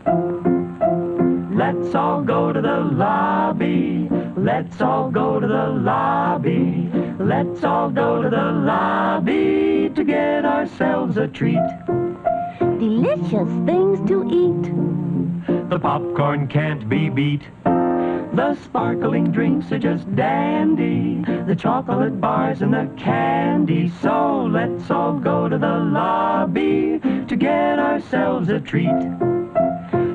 Let's all go to the lobby. Let's all go to the lobby. Let's all go to the lobby to get ourselves a treat. Delicious things to eat. The popcorn can't be beat. The sparkling drinks are just dandy. The chocolate bars and the candy. So let's all go to the lobby to get ourselves a treat.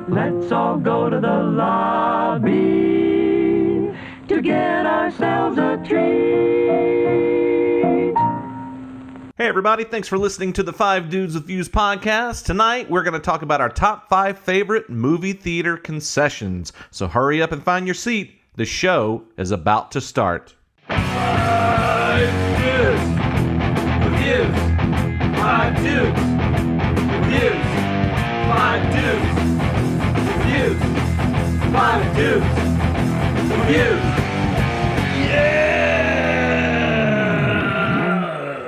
Let's all go to the lobby to get ourselves a treat. Hey everybody, thanks for listening to the 5 Dudes with Views podcast. Tonight we're going to talk about our top 5 favorite movie theater concessions. So hurry up and find your seat. The show is about to start. 5 Dudes with Views. 5 Dudes with Views. 5 Dudes with Views. 5 Dudes with Views.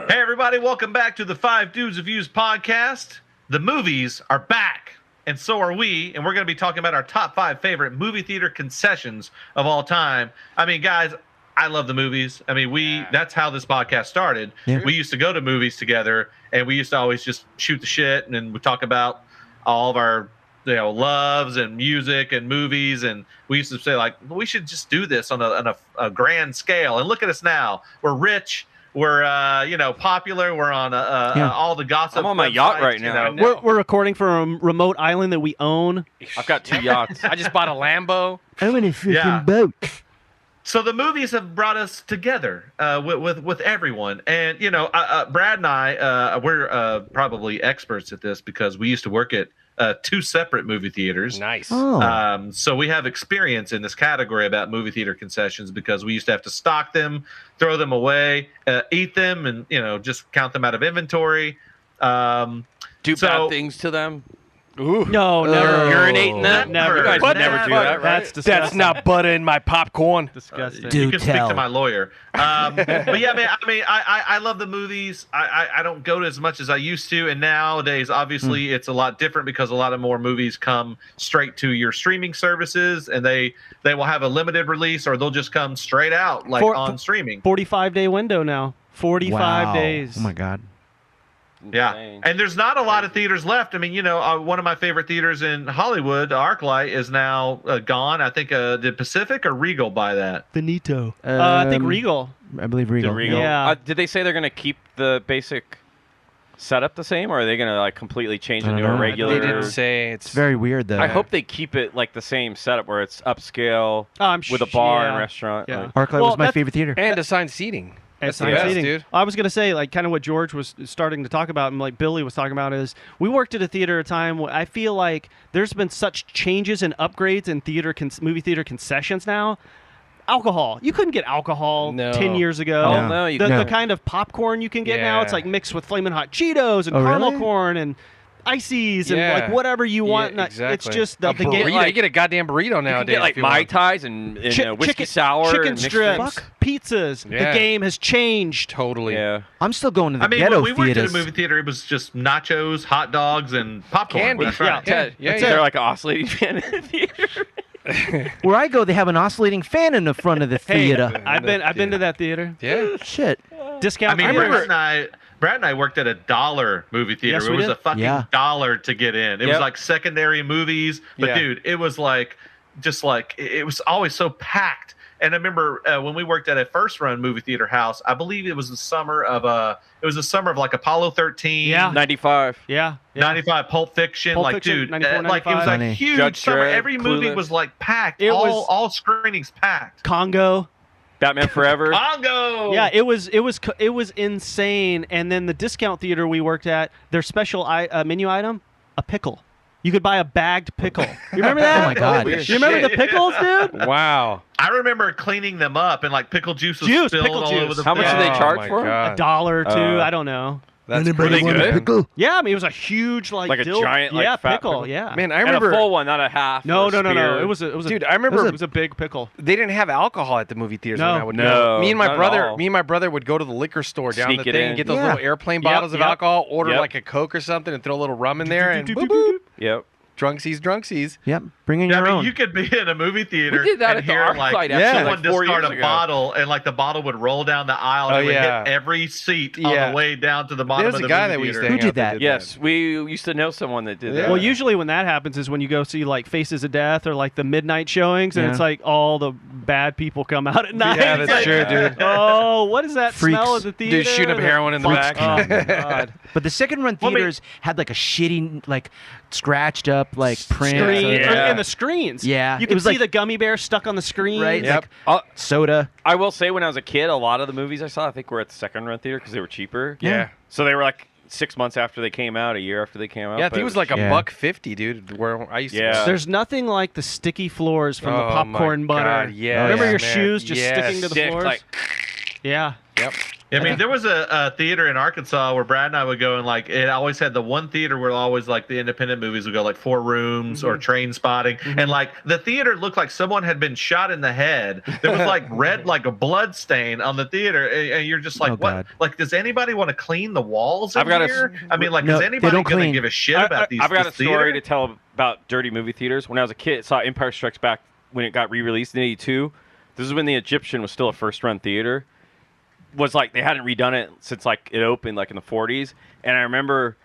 Hey everybody, welcome back to the 5 Dudes with Views podcast. The movies are back, and so are we, and we're going to be talking about our top 5 favorite movie theater concessions of all time. I mean, guys, I love the movies. I mean, that's how this podcast started. Yeah. We used to go to movies together, and we used to always just shoot the shit, and then we talk about all of our loves and music and movies, and we used to say, like, we should just do this on a grand scale. And look at us now. We're rich. We're popular. We're on all the gossip. I'm on my yacht right now. We're recording from a remote island that we own. I've got 2 yachts. I just bought a Lambo. I'm in a freaking boat. So the movies have brought us together with everyone, and Brad and I we're probably experts at this because we used to work at 2 separate movie theaters. Nice. Oh. So we have experience in this category about movie theater concessions because we used to have to stock them, throw them away, eat them, and just count them out of inventory. Do bad things to them. Ooh. No, never. Urinate in them? Never. You guys never do that, right? That's disgusting. That's not butter in my popcorn. Disgusting. You can speak to my lawyer. But yeah, man, I love the movies. I don't go to as much as I used to. And nowadays, obviously, it's a lot different because a lot of more movies come straight to your streaming services, and they will have a limited release, or they'll just come straight out on streaming. 45-day window now. 45 days. Oh, my God. Yeah, and there's not a lot of theaters left. I mean, one of my favorite theaters in Hollywood, ArcLight, is now gone. I think did Pacific or Regal buy that? Finito. I think Regal. I believe Regal. Yeah. Did they say they're going to keep the basic setup the same, or are they going to completely change into a regular? They didn't say. It's very weird, though. I hope they keep it the same setup where it's upscale with a bar and restaurant. Yeah. ArcLight was my favorite theater. And assigned seating. That's the best, dude. I was going to say, kind of what George was starting to talk about, and like Billy was talking about, is we worked at a theater at a time where I feel like there's been such changes and upgrades in movie theater concessions now. Alcohol. You couldn't get alcohol 10 years ago. Oh, no. The kind of popcorn you can get now, it's mixed with Flamin' Hot Cheetos and caramel corn and ices and whatever you want. Exactly. It's just the burrito. You get a goddamn burrito nowadays. You can get Mai Tais and whiskey sour, chicken strips, pizzas. Yeah. The game has changed. Totally. Yeah. I'm still going to the ghetto when we worked theaters. at a movie theater, it was just nachos, hot dogs, and popcorn. Candy. That's right. Yeah. They're like an oscillating fan in the theater. Where I go, they have an oscillating fan in the front of the theater. I've been to that theater. Yeah. Shit. Discount. I mean, Brad and I worked at a $1 movie theater. Yes, it was a fucking $1 to get in. It was like secondary movies, but dude, it was it was always so packed. And I remember when we worked at a first run movie theater house, I believe it was the summer of like Apollo 13. Yeah. 95. Yeah. 95 Pulp Fiction. Pulp like, Fiction, dude, 94, like it was a huge Judge summer. Dredd, Every movie Clueless. was like packed. All screenings packed. Congo. Batman Forever. Congo. Yeah, it was insane. And then the discount theater we worked at, their special menu item, a pickle. You could buy a bagged pickle. You remember that? Oh my God. You remember the pickles, dude? Wow. I remember cleaning them up and like pickle juice was spilled pickle all juice. over the How much do they charge my for? God. $1 or $2, I don't know. That's Were they crazy. good? Pickle? Yeah, I mean, it was a huge, Like a giant, fat pickle. pickle? Yeah. Man, I And remember. a full one, not a half. No. or a spear. It was a Dude, I remember it was a big pickle. they didn't have alcohol at the movie theaters when I would No, go. Me and not at my all. brother would go to the liquor store down Sneak the it thing in. and get those Yeah. little airplane bottles of yep. alcohol, order Yep. like a Coke or something, and throw a little rum in there, and boop, boop. Yep. Drunksies. Yep. Bring in Yeah, your I mean, own. you could be in a movie theater We did that and at the hear ArcLight, like actually, someone like 4 discard years a ago. bottle, and like the bottle would roll down the aisle and Oh, it would yeah. hit every seat on Yeah. the way down to the bottom There's of a the guy movie that we used to theater. hang Who out did that? Yes, we used to know someone that did Yeah. that. Well, usually when that happens is when you go see like Faces of Death or like the midnight showings, and Yeah. it's like all the bad people come out at night. Yeah, It's that's like, true, dude. Oh, what is that Freaks. smell at the theater? Dude shooting up heroin in the back. Oh my god. But the second run Well, I mean- theaters had like a shitty, like scratched up, like print. Screen Yeah. and the screens. Yeah. you It can was see like- the gummy bear stuck on the screen. Right? Yep. Soda. I will say, when I was a kid, a lot of the movies I saw, I think, were at the second run theater because they were cheaper. Yeah. So they were like 6 months after they came out, a year after they came out. Yeah, I but think it was like a Yeah. $1.50, dude. Where I used to. Yeah. go. There's nothing like the sticky floors from the Oh, popcorn my butter. God, yes, Remember your man. shoes just Yes. sticking to the Stick, floors? like, Yeah. Yep. I mean, there was a theater in Arkansas where Brad and I would go, and like it always had the one theater where always like the independent movies would go, like Four Rooms or Train Spotting, and like the theater looked like someone had been shot in the head. There was like red, like a blood stain on the theater, and you're just like, Oh, what? God. Like, does anybody want to clean the walls in I've got a- here? I mean, like, No, is they anybody don't going to clean. give a shit about these? I've got a this story theater? to tell about dirty movie theaters. When I was a kid, saw Empire Strikes Back when it got re-released in '82. This is when the Egyptian was still a first-run theater. Was like they hadn't redone it since like it opened like in the '40s, and I remember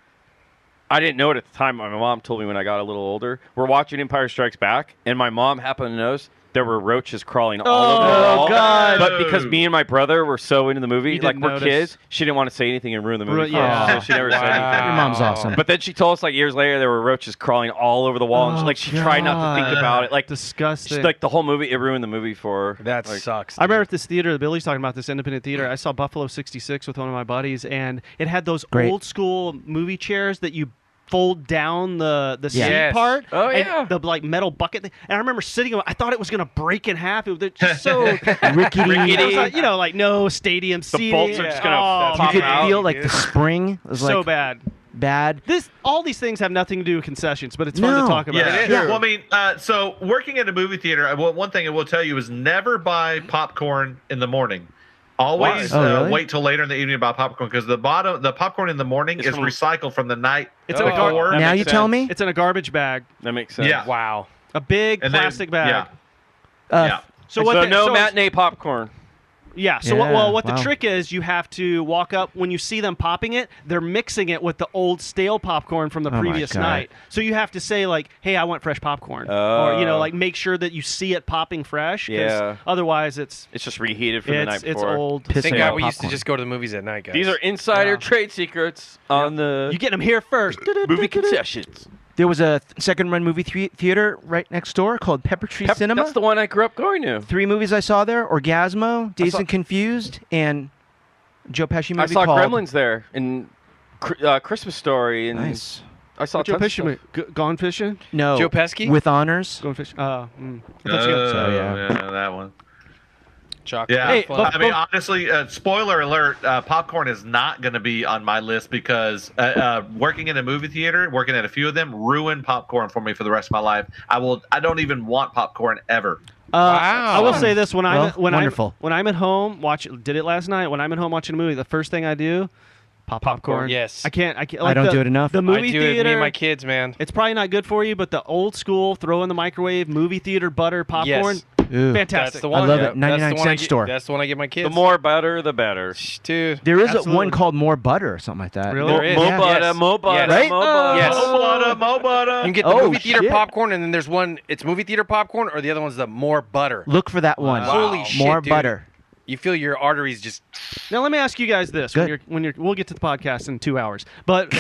I didn't know it at the time. My mom told me when I got a little older. We're watching Empire Strikes Back, and my mom happened to notice there were roaches crawling all over the Oh, wall. God. But because me and my brother were so into the movie, You like didn't we're notice. kids, she didn't want to say anything and ruin the movie. for Yeah. us, so she never said anything. Your mom's awesome. But then she told us like years later there were roaches crawling all over the wall, and Oh, like she tried not to think God. about it. Like Disgusting. like the whole movie, it ruined the movie for her. That like, sucks. I remember at this theater, Billy's talking about this independent theater. I saw Buffalo 66 with one of my buddies, and it had those Great. old school movie chairs that you fold down the seat Yes. part. Oh, and yeah. the like metal bucket thing. And I remember sitting on. I thought it was gonna break in half. It was just so Rickety. It was like, like no stadium seating. bolts are just gonna Oh, You pop could out. feel like the spring was so like bad. bad. All these things have nothing to do with concessions, but it's fun No. to talk about. Yeah, Yeah. Well, I mean, so working at a movie theater, one thing I will tell you is never buy popcorn in the morning. Always Why? Oh, really? wait till later in the evening to buy popcorn because the popcorn in the morning It's is from- recycled from the night It's in a gar- before. That Now makes you tell sense. me. It's in a garbage bag, That makes sense. Yeah. Wow. a big And then- plastic bag. Yeah. Uh, So what? So the- no so- matinee popcorn. Yeah. So Yeah, what wow. the trick is, you have to walk up when you see them popping it. They're mixing it with the old stale popcorn from the Oh my previous God. night. So you have to say like, "Hey, I want fresh popcorn," Oh. or like make sure that you see it popping fresh. 'Cause Yeah. Otherwit's It's just reheated from the night it's before. old. Piss Thank me God off we used to popcorn. just go to the movies at night, guys. These are insider Yeah. trade secrets on the You get them here first. movie concessions. There was a second-run movie theater right next door called Pepper Tree Cinema. That's the one I grew up going to. 3 movies I saw there: Orgasmo, Dazed saw- and Confused, and Joe Pesci movie I saw called Gremlins there and Christmas Story and Nice. I saw Joe tons of Pesci, Gone Fishing. No, Joe Pesci? with honors. Going fishing. I thought you Oh, yeah. yeah, that one. chocolate. Yeah, Hey, fluff. I mean, honestly, spoiler alert: popcorn is not going to be on my list because working in a movie theater, working at a few of them, ruined popcorn for me for the rest of my life. I don't even want popcorn ever. Wow. I will say this: when Well, wonderful. when I'm at home did it last night. When I'm at home watching a movie, the first thing I do, popcorn. Yes. I can't. Like I don't do it enough. The movie I do it, theater. me and my kids, man. It's probably not good for you, but the old school throw in the microwave movie theater butter popcorn, Yes. Ooh. fantastic. That's the one. love yeah. it. 99 That's the one I cent get- store. That's the one I get my kids. The more butter, the better. Dude. There is Absolutely. one called More Butter or something like that. Really? There is. Mo Yeah. butter, Yes. mo butter, Yes. Right? mo butter. Yes. Mo butter, mo butter. You can get the Oh, movie theater shit. popcorn, and then there's one. It's movie theater popcorn, or the other one's the more butter. Look for that one. Holy shit, More dude. butter. You feel your arteries just. Now let me ask you guys this: Good. when you're, we'll get to the podcast in 2 hours. But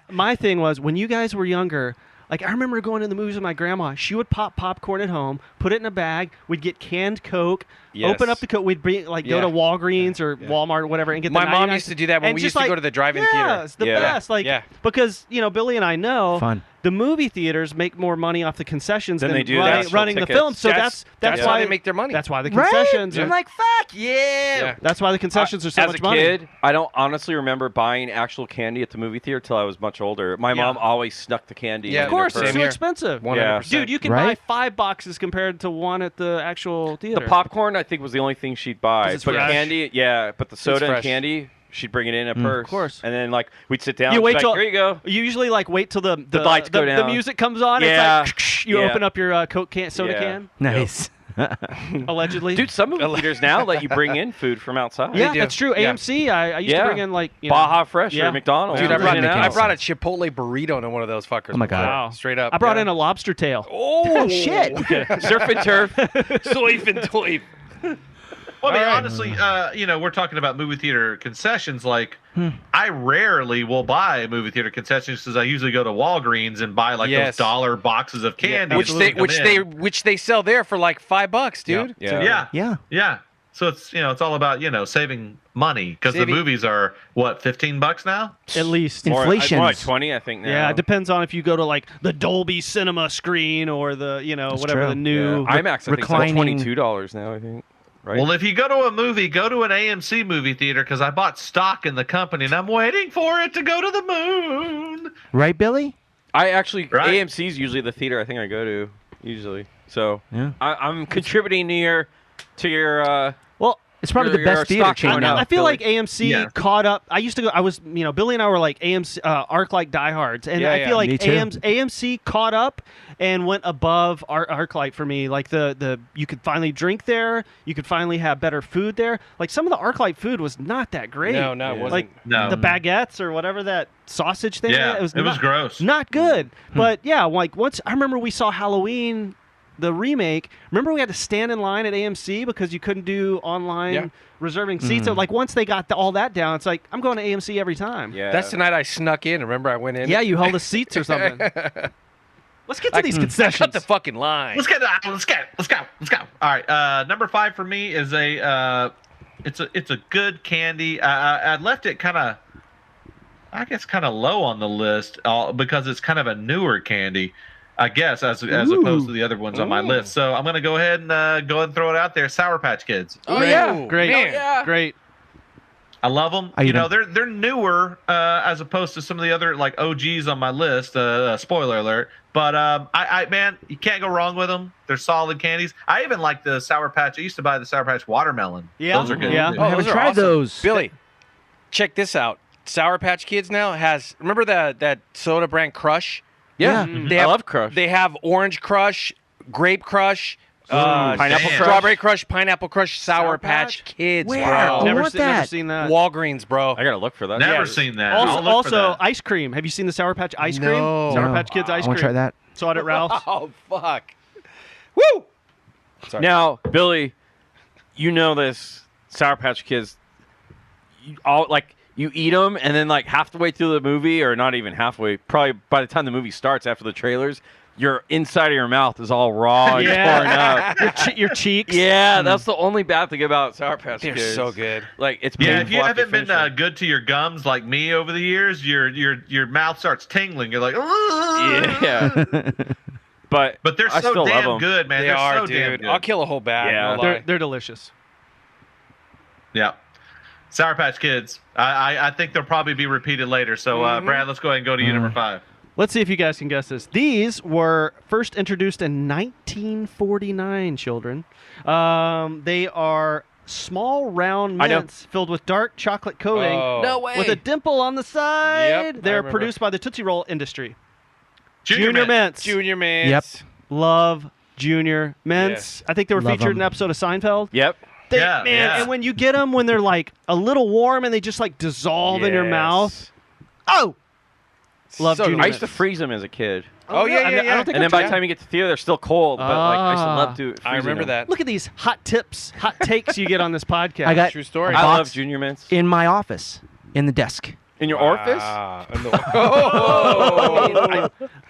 my thing was when you guys were younger. Like I remember going to the movies with my grandma. She would pop popcorn at home, put it in a bag. We'd get canned Coke, Yes. open up the Coke. We'd bring go Yeah. to Walgreens or Walmart or whatever and get. My the mom 99 used to do that when and we just used to go to the drive-in theater. Yeah, it's the Yeah. best. Like Yeah. because Billy and I know Fun. the movie theaters make more money off the concessions Than than they do the running, actual running the tickets. film. So that's That's why how they make their money. That's why the concessions. Right? Are, I'm like, fuck yeah. Yeah. that's why the concessions are so As much a money. kid, I don't honestly remember buying actual candy at the movie theater till I was much older. My mom always snuck the candy. Yeah, in Of course, her it's purse. too here. expensive. 100%. Dude, you can Right? buy 5 boxes compared to one at the actual theater. The popcorn, I think, was the only thing she'd buy. 'Cause it's But fresh. candy, yeah. But the soda and fresh. candy, She'd bring it in a purse. Of course. And then like we'd sit down. You wait she's till like, here you go. You usually like wait till the lights go the down. music comes on. Yeah. It's like you Yeah. open up your Coke can, soda Yeah. can, Nice. allegedly. Dude, some movie theaters now let you bring in food from outside. yeah, do. that's true. Yeah. AMC, I used to bring in like Baja Fresh yeah. or McDonald's. Dude, Yeah. I brought a Chipotle burrito into one of those fuckers. Oh my God. before. Wow. Straight up. I brought yeah. in a lobster tail. Oh, shit. Surf and turf. Soif and toif. Well, I mean, All right. honestly, we're talking about movie theater concessions. Like, I rarely will buy movie theater concessions because I usually go to Walgreens and buy like Yes. those dollar boxes of candy, Which they sell there for like $5, dude. Yeah. yeah. So it's all about saving money because the Saving- movies are what, $15 now? At least. Inflation. More like 20, I think now. Yeah, it depends on if you go to like the Dolby Cinema screen or the whatever true. the new. IMAX, I think, is like reclining- $22 now, I think. Right? Well, if you go to a movie, go to an AMC movie theater because I bought stock in the company and I'm waiting for it to go to the moon. Right, Billy? I actually, Right. AMC is usually the theater I think I go to, usually. So Yeah. I'm contributing to your well, It's probably the Your best theater stock chain going now. up. I feel Billy. like AMC Yeah. caught up. I used to go. I was, Billy and I were like AMC, ArcLight diehards, and Yeah, I yeah. feel like Me too. AMC caught up and went above ArcLight for me. Like the you could finally drink there. You could finally have better food there. Like some of the ArcLight food was not that great. No, it wasn't. Like No. the baguettes or whatever that sausage thing. Yeah, it was it was not- gross. Not good. But yeah, like once I remember we saw Halloween, the remake. Remember we had to stand in line at AMC because you couldn't do online Yeah. reserving seats. So like once they got all that down, it's like I'm going to AMC every time. Yeah. That's the night I snuck in. Remember, I went in. Yeah, you held the seats or something. Let's get to these concessions. Cut the fucking line. Let's go. All right, number 5 for me is it's a good candy. I left it kind of low on the list because it's kind of a newer candy, I guess, as opposed to the other ones on my list. So I'm gonna go ahead and throw it out there. Sour Patch Kids. Oh Great. yeah, Great. Man. Great. I love them. I eat 'em. They're newer as opposed to some of the other like OGs on my list. Spoiler alert. But man, you can't go wrong with them. They're solid candies. I even like the Sour Patch. I used to buy the Sour Patch watermelon. Yeah. Those are good. Yeah. too. I haven't those are tried awesome. those. Billy, check this out. Sour Patch Kids now has. Remember that soda brand Crush? Yeah. They I have, love Crush. They have Orange Crush, Grape Crush, Pineapple Crush. Strawberry Crush, Pineapple Crush, Sour Sour Patch Patch? Kids, Where? bro. I Never, want never that. seen that. Walgreens, bro. I gotta look for that. Never Yeah. seen that. I'll Also, look for that. ice cream. Have you seen the Sour Patch ice cream? No. Sour No. Patch Kids ice I want cream. to try that. Saw it at Ralph's. Oh fuck! Woo! Sorry. Now, Billy, you know this. Sour Patch Kids, you eat them, and then like half the way through the movie, or not even halfway, probably by the time the movie starts after the trailers, your inside of your mouth is all raw and torn up. Your cheeks. Yeah, that's the only bad thing about Sour Patch They're Kids. so good. Like it's Yeah, painful if you after haven't been finish them. good to your gums like me over the years, your mouth starts tingling. You're like, Yeah. But But they're I so still love damn 'em. good, man. They They're are, so damn dude. good. I'll kill a whole bag. Yeah. no lie. They're delicious. Yeah. Sour Patch Kids. I think they'll probably be repeated later. So, Brad, let's go ahead and go to you, number 5. Let's see if you guys can guess this. These were first introduced in 1949, children. They are small, round I know. mints filled with dark chocolate coating Oh. no way. with a dimple on the side. Yep, I They're remember. produced by the Tootsie Roll industry. Junior Mint. Mints. Junior Man. Yep. Love Junior Mints. Yes. I think they were Love featured in 'em. an episode of Seinfeld. Yep. They, Yeah, man, yeah. and when you get them when they're like a little warm and they just like dissolve in your Yes. mouth. Oh, Love So Junior good. I used to freeze them as a kid. Oh, yeah, I yeah, mean, I yeah. don't think And then I've by the tried- time you get to theater, they're still cold. But like I used to love to. I remember that. Look at these hot tips, hot takes you get on this podcast. I got True story. I box love Junior Mints. in my office, in the desk. In your orifice? Oh.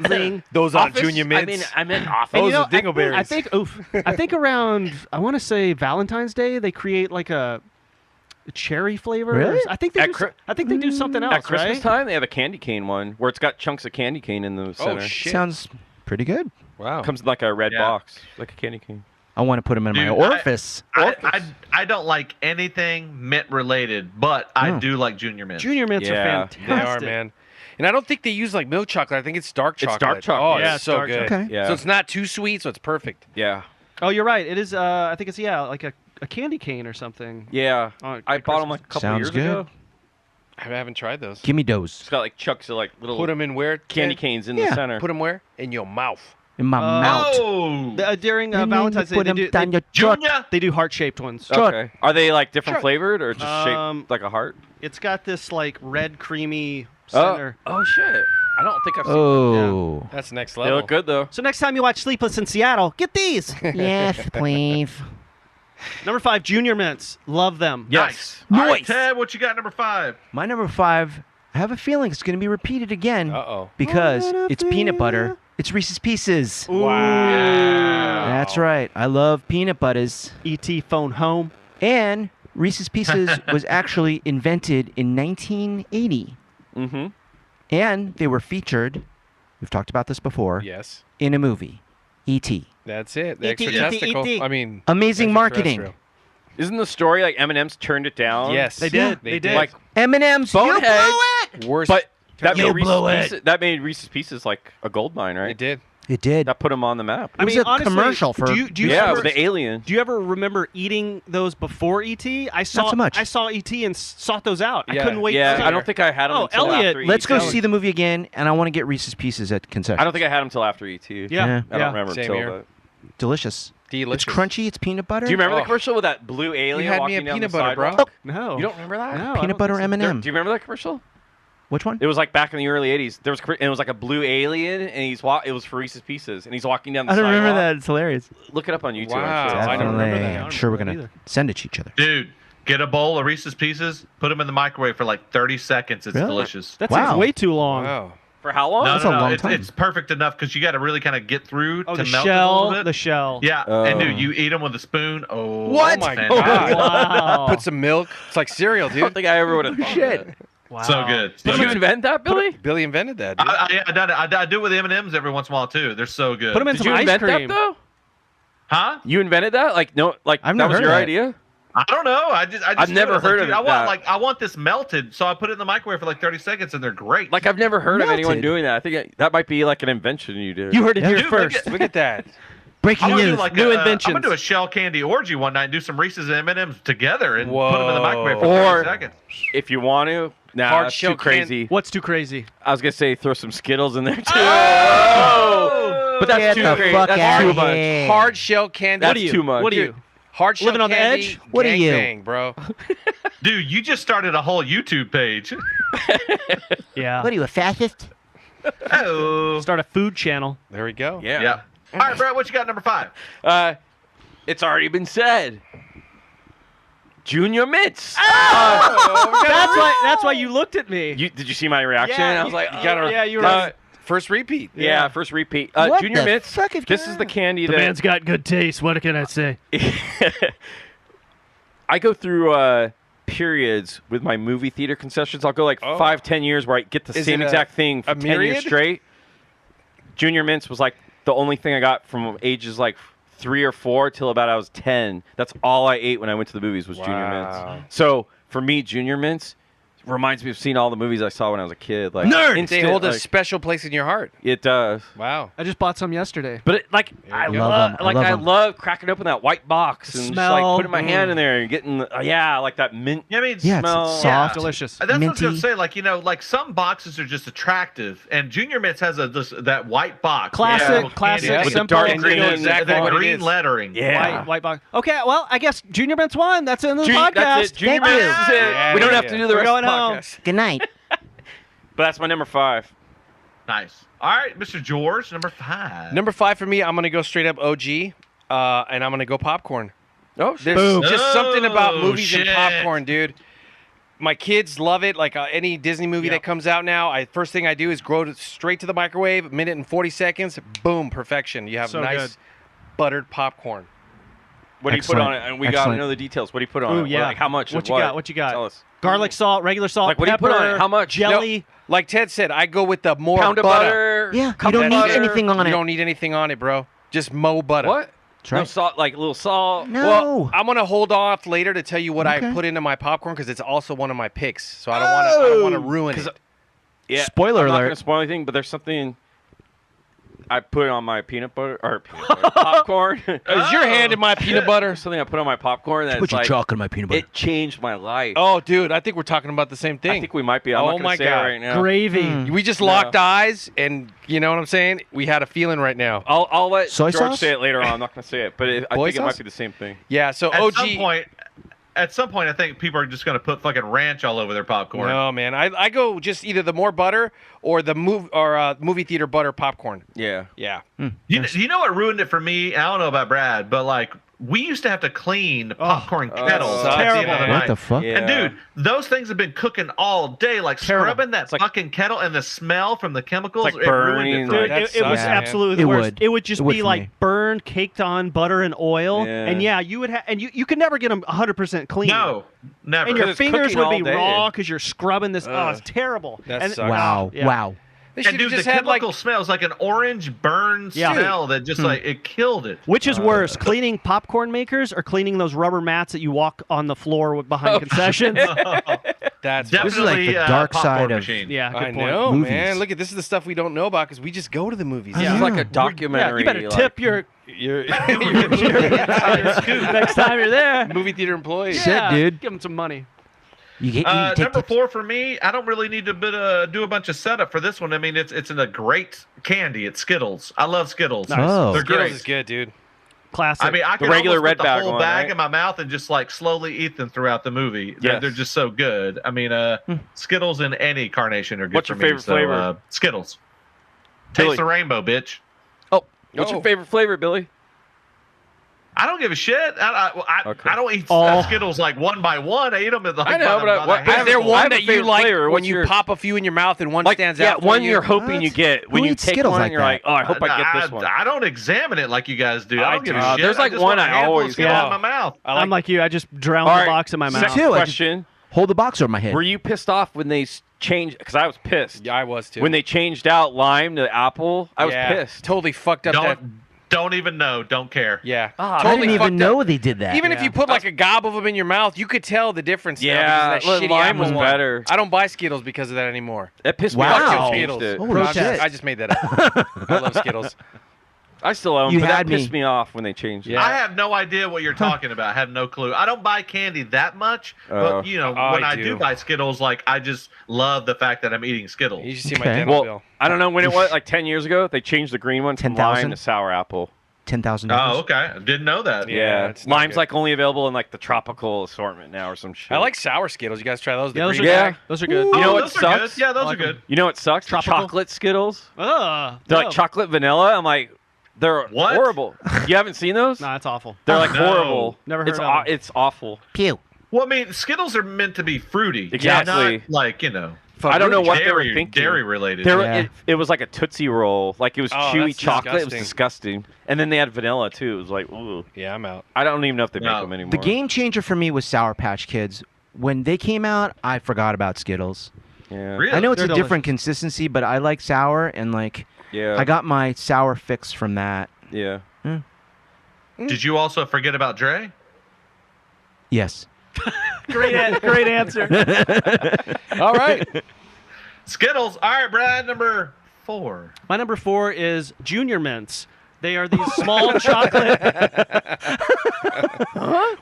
Zing. Those aren't Office? Junior Mints. I mean, I meant office. Those You know, are dingleberries. I think around I want to say Valentine's Day they create like a cherry flavor. Really? I think they At do, Chri- I think they do something else, At Christmas right? time, they have a candy cane one where it's got chunks of candy cane in the center. shit. Sounds pretty good. Wow. Comes in like a red Yeah. box, like a candy cane. I want to put them in my Dude, orifice. I don't like anything mint related, but I do like Junior Mint. Junior Mints are Yeah, fantastic. They are, man. And I don't think they use like milk chocolate. I think it's dark chocolate. dark chocolate. Oh, Yeah, it's it's so dark good. chocolate. Okay. Yeah. So it's not too sweet, so it's perfect. Yeah. Oh, you're right. It is. I think it's like a candy cane or something. Yeah. Oh, I at bought them Christmas. like a couple Sounds years good. ago. I haven't tried those. Give me those. It's got like chunks of like little Put them in where? candy Ted? canes in the center. Put them where? In your mouth. In my mouth. Oh, During And then Valentine's you Day, put 'em they down your truck. Junior. they do heart-shaped ones. Okay. Are they like different Sure. flavored or just Um, shaped like a heart? It's got this like red creamy center. Oh shit! I don't think I've seen. Oh. That's next They level. look good though. So next time you watch Sleepless in Seattle, get these. Yes, please. Number 5, Junior Mints. Love them. Nice. All right, Nice. Ted, what you got number 5? My number 5, I have a feeling it's going to be repeated again Uh-oh. because it's peanut butter. It's Reese's Pieces. Wow. That's right. I love peanut butters. E.T. Phone Home. And Reese's Pieces was actually invented in 1980. Mm-hmm. And they were featured, we've talked about this before, Yes. in a movie, E.T. That's it. The E.T., extra E.T., testicle. E.T.. I mean, Amazing marketing. extraterrestrial. Isn't the story like M&M's turned it down? Yes. They did. They They did. did. Like, M&M's, you blew Bonehead. it! Worst. but that You made, blew Reese's it. Pieces, that made Reese's Pieces like a gold mine, right? It did. It did. That put them on the map. It was a honestly, commercial for do you yeah, ever, with the alien. do you ever remember eating those before E.T.? I saw so much. I saw E.T. and sought those out. I Yeah. couldn't wait. Yeah, to I don't think I had them Oh, until Elliot, after Let's go E.T. see the movie again, and I want to get Reese's Pieces at Concessions. I don't think I had them until after E.T. Yeah. I don't remember Same until here. that. Delicious. Delicious. It's crunchy. It's peanut butter. Do you remember Oh. the commercial with that blue alien You had me walking at down peanut the butter, bro. sidewalk? No. You don't remember that? No, I Peanut don't butter think so. M&M. Do you remember that commercial? Which one? It was like back in the early '80s. There was and it was like a blue alien, and it was for Reese's Pieces, and he's walking down the I don't sidewalk. remember that. It's hilarious. Look it up on YouTube. Wow. I'm sure. I don't remember Definitely. that. I'm sure we're I don't going remember to send it to each other. Dude, get a bowl of Reese's Pieces, put them in the microwave for like 30 seconds. It's Really? delicious. That Wow. seems way too long. Wow. For how long? No, That's no, a no. long It's, time. it's perfect enough because you got to really kind of get through Oh, to the melt it a shell. little bit. The shell. Yeah, Oh. and dude, you eat them with a spoon. Oh, What? Oh my fantastic. God. Wow. Put some milk. It's like cereal, I don't dude. think I ever would have thought Shit. that. Wow. So good. So Did you good. invent that, Billy? Billy invented that, dude. I do it with M&Ms every once in a while too. They're so good. Put them in Did some you ice invent cream. that though? Huh? You invented that? Like no, like I've that never was heard your of that. idea? I don't know. I just I've do never it. It's heard like, of dude, I it, want that. I want this melted, so I put it in the microwave for like 30 seconds, and they're great. Like I've never heard of anyone Melted. doing that. I think that might be like an invention you did. You heard it Yeah. here Dude, first. maybe- Look at that. Breaking I'm gonna do news. like New I'm inventions. gonna do a shell candy orgy one night and do some Reese's and M&Ms together and put them in the microwave for Whoa. 30 seconds. if you want to. Nah, Hard that's shell too crazy. What's too crazy? I was gonna say throw some Skittles in there too. Oh! But that's Get too the crazy. fuck That's outta too much. here. Hard shell candy. That's What are you? too much. What are you? Hard shell Living on the candy. edge? What are you? Bang, bro. Dude, you just started a whole YouTube page. Yeah. What are you, a fascist? Oh. Start a food channel. There we go. Yeah. Yeah. All right, Brett, what you got number 5? It's already been said. Junior Mints. That's why you looked at me. Did you see my reaction? Yeah, I was like, You gotta. yeah, you were uh, right. First repeat. yeah, first repeat. What Junior the Mints. fuck is This going is the on? candy The that man's got good taste. What can I say? I go through periods with my movie theater concessions. I'll go like 5-10 years where I get the Is same it exact thing for a 10 years myriad? straight. Junior Mints was like the only thing I got from ages like 3 or 4 till about I was 10. That's all I ate when I went to the movies was Junior Wow. Mints. So for me, Junior Mints reminds me of seeing all the movies I saw when I was a kid. Like Nerd! They instant, hold a like, special place in your heart. it does. Wow. I just bought some yesterday. But like I you go. love, Love 'em. I love 'em. love cracking open that white box and just like Smell. putting my hand in there and getting like that mint Yeah, I mean, Yeah, it's smell. soft. Delicious. That's what I was minty. gonna say. Like, like some boxes are just attractive, and Junior Mints has that white box, Classic, with classic, candy, with the simple. dark and green you know and that exactly what it green is. lettering. Yeah. White box. Okay, well, I guess Junior Mints won. That's in the podcast. That's it. Junior Thank Mints you. is it. Yeah, we don't yeah, have yeah. to do the We're rest of going the home. podcast. Good night. But that's my number 5. Nice. All right, Mr. George, number 5. Number 5 for me, I'm gonna go straight up OG, and I'm gonna go popcorn. Oh, There's Boom. just something about Oh, movies shit. and popcorn, dude. My kids love it. Like any Disney movie that comes out now, first thing I do is go straight to the microwave, minute and 40 seconds, boom, perfection. You have So nice good. buttered popcorn. What do you put Excellent. on it? And we got to Excellent. know the details. What do you put on Ooh, it? yeah. Like how much? What of you got? What you got? Tell us. Garlic salt, regular salt, Like, what do you pepper, put on it? How much? jelly. Like Ted said, I go with the more Pound of butter. Yeah, you cup don't of need butter. anything on You it. don't need anything on it, bro. Just mo butter. What? That's No right. salt, like a little salt. No. Well, I'm gonna hold off later to tell you what I Okay. put into my popcorn because it's also one of my picks. So I don't want to ruin it. Yeah. Spoiler I'm not alert. gonna spoil anything, but there's something. I put it on my peanut butter popcorn. Is your hand in my peanut butter? Something I put on my popcorn that's Put your like chocolate in my peanut butter. it changed my life. Oh, dude, I think we're talking about the same thing. I think we might be. I'm Oh not my gonna say God. it right now. Gravy. We just locked eyes, and you know what I'm saying? We had a feeling right now. I'll let Soy George sauce? say it later on. I'm not gonna say it, but I Boy think it sauce? might be the same thing. Yeah, so At OG. some point, I think people are just going to put fucking ranch all over their popcorn. No, man. I go just either the more butter or the movie theater butter popcorn. Yeah. Yeah. You know what ruined it for me? I don't know about Brad, but like we used to have to clean popcorn kettles sucks, at the end of man. the What night. the fuck? Yeah. And dude, those things have been cooking all day, like Terrible. scrubbing that like- fucking kettle and the smell from the chemicals. It's like it ruined burning, it for Dude, me. That it was sucks, man. absolutely the It worst. would. It would just It would be for like me. burned, caked on butter and oil. Yeah. And yeah, you would have, and you could never get them 100% clean. No, never. And your it's fingers cooking would all be day. raw because you're scrubbing this. Oh, it's terrible. That And- sucks. Wow. Yeah. Wow. They And should dude, have the just had like chemical smells like an orange burn Yeah. smell that just like it killed it. Which is worse, cleaning popcorn makers or cleaning those rubber mats that you walk on the floor behind concessions? that's. Definitely This is like the dark popcorn side of- machine. Yeah, good I point. know, Movies. man. Look at this is the stuff we don't know about because we just go to the movies. I This know. is like a Yeah, documentary. you better like- tip your next time you're there. movie theater employees. Shit, dude. Give them some money. You take Number tips. 4 for me, I don't really need to do a bunch of setup for this one. I mean, it's in a great candy. It's Skittles. I love Skittles. Nice. Oh. They're Skittles great. is good, dude. Classic. I mean, I could regular almost red put the bag whole one, bag right? in my mouth and just like slowly eat them throughout the movie. Yes. They're just so good. I mean, Skittles in any carnation are good What's for your me. favorite So, flavor? Skittles. Billy. Taste the rainbow, bitch. What's Oh. your favorite flavor, Billy? I don't give a shit. Okay. I don't eat Oh. Skittles like one by one. I eat them like I know, by but the what- handful. Is there I one have a that you favorite like flavor. when What's you your- pop a few in your mouth and one Like, stands yeah, out? one for you? you're hoping What? you get. When Who you eats take Skittles one, like you're that? like, oh, I hope I get this one. I don't examine it like you guys do. I don't give a do. shit. There's like I just one want a I handful of always Skittles get. in my mouth. I'm like you. I just drown All the right, box in my mouth. too. I just- Question: Hold the box over my head. were you pissed off when they changed? Because I was pissed. Yeah, I was too. When they changed out lime to apple, I was Yeah, pissed. Totally fucked up that. Don't even know. Don't care. Yeah. I totally didn't even fucked know up. they did that. Even if you put like a gob of them in your mouth, you could tell the difference. now Yeah, because of that shitty lime was apple one. better. I don't buy Skittles because of that anymore. That pissed Wow. me off. Fuck They you, changed Skittles. it. Holy I shit. just made that up. I love Skittles. I still own, You but that had me. pissed me off when they changed it. Yeah. I have no idea what you're talking about. I have no clue. I don't buy candy that much, Oh. but you know, Oh, when I I do. do buy Skittles, like I just love the fact that I'm eating Skittles. You should see my Okay. dental Well, bill. I don't know when it was, like 10 years ago, they changed the green one from 10,000? lime to sour apple. $10,000. Oh, okay. I didn't know that. Yeah, it's not Lime's good. like only available in like the tropical assortment now or some shit. I like sour Skittles. You guys try those? The Yeah, those are green Yeah. bag? Those are good. You know Oh, what those are sucks? good. Yeah, those I are like 'em. good. You know what sucks? The Tropical? chocolate Skittles. They're no. like chocolate vanilla. I'm like, they're What? horrible. You haven't seen those? Nah, it's awful. They're like No. horrible. Never it's heard of them. It's awful. Pew. Well, I mean, Skittles are meant to be fruity. Exactly. Not like, you know, I don't know what they were dairy, thinking. dairy related. There, Yeah. it was like a Tootsie Roll. Like it was Oh, chewy that's chocolate. It was disgusting. disgusting. And then they had vanilla too. It was like, ooh. Yeah, I'm out. I don't even know if they make No. them anymore. The game changer for me was Sour Patch Kids. When they came out, I forgot about Skittles. Yeah. Really? I know it's They're a different consistency, but I like sour, and like Yeah. I got my sour fix from that. Yeah. Did you also forget about Dre? Yes. Great answer. All right. Skittles. All right, Brad, number 4. My number 4 is Junior Mints. They are these small chocolate.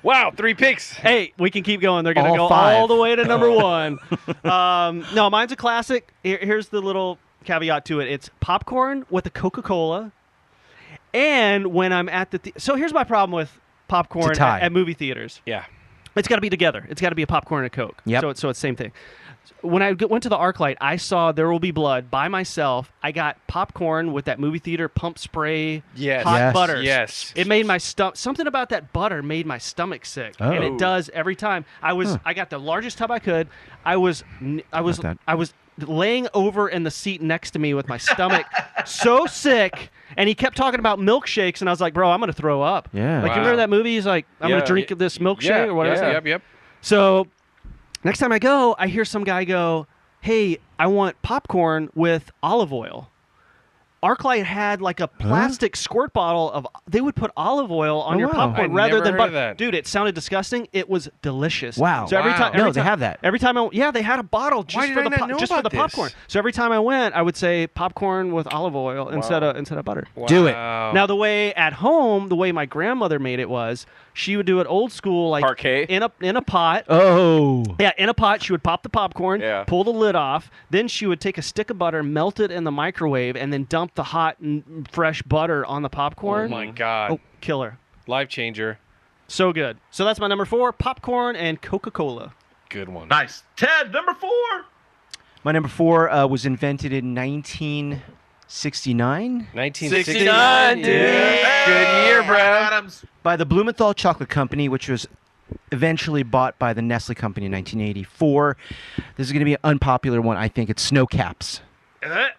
Wow, 3 picks. Hey, we can keep going. They're going to All go five. all the way to number 1. No, mine's a classic. Here's the little caveat to it. It's popcorn with a Coca-Cola. And when I'm at the so here's my problem with popcorn It's a tie. at movie theaters. Yeah. It's got to be together. It's got to be a popcorn and a Coke. Yep. So it's same thing. When I went to the ArcLight, I saw There Will Be Blood by myself. I got popcorn with that movie theater pump spray, Yes. hot Yes. butter. Yes. It made my stomach. Something about that butter made my stomach sick, and Oh. it does every time. I got the largest tub I could. I was that. laying over in the seat next to me with my stomach so sick, and he kept talking about milkshakes, and I was like, bro, I'm gonna throw up. Yeah. Like you Wow. remember that movie? He's like, I'm Yeah. gonna drink this milkshake Yeah. or whatever. Yep. Yep. So next time I go, I hear some guy go, hey, I want popcorn with olive oil. ArcLight had like a plastic squirt bottle of. They would put olive oil on your wow. popcorn I'd rather never than heard butter. of that. Dude, it sounded disgusting. It was delicious. Wow. So every Wow. time, No, they have that. Every time, they had a bottle just Why for did the I not know just for about the popcorn. this? So every time I went, I would say popcorn with olive oil instead of butter. Do it. Wow. Now the way at home, the way my grandmother made it was, she would do it old school, like Parquet? in a pot. Oh. Yeah, in a pot, she would pop the popcorn, Yeah. pull the lid off. Then she would take a stick of butter, melt it in the microwave, and then dump the hot and fresh butter on the popcorn. Oh my God. Oh, killer. Life changer. So good. So that's my number 4, popcorn and Coca-Cola. Good one. Nice. Ted, number 4. My number 4 was invented in 1969 1969, dude. Good year, bro. Adams. by the Blumenthal Chocolate Company, which was eventually bought by the Nestle Company in 1984. This is going to be an unpopular one. I think it's snow caps.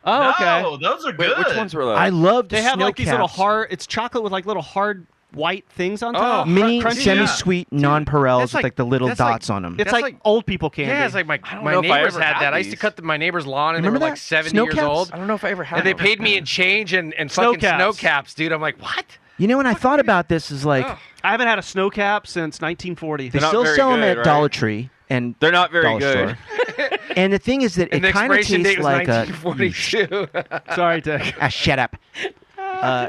Oh, okay. No, those are Wait, good. which ones were those? I loved They have snow like these little caps. hard. It's chocolate with like little hard white things on top. Mini, Crunchy. semi-sweet, non-Perels that's with like- the little that's like- dots on them. It's That's like, like- old people candy. Yeah, it's like my don't my know if I neighbors ever had had that. I used to these. cut my neighbor's lawn, and they Remember were like that? 70 Snow years caps? old. I don't know if I ever had And they them. paid me in change and Snow fucking snow caps. caps, dude. I'm like, what? You know, when I thought about this, is like Oh. I haven't had a snow cap since 1940. they not still very sell them good, at right? Dollar Tree and They're not very Dollar good. Store. And the thing is that And it the kind of expiration tastes date was like a. 1942. Sorry, Dick. Shut up.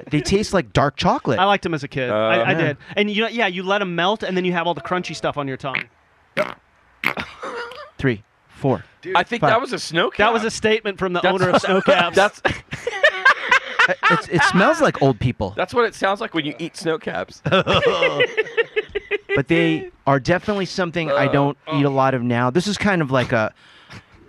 They taste like dark chocolate. I liked them as a kid. I yeah. did. And you know, yeah, you let them melt, and then you have all the crunchy stuff on your tongue. 3, 4. I think Five. that was a snow cap. That was a statement from the That's- owner of Snow Caps. That's It smells like old people, that's what it sounds like when you eat snow caps. but they are definitely something I don't eat a lot of now. This is kind of like an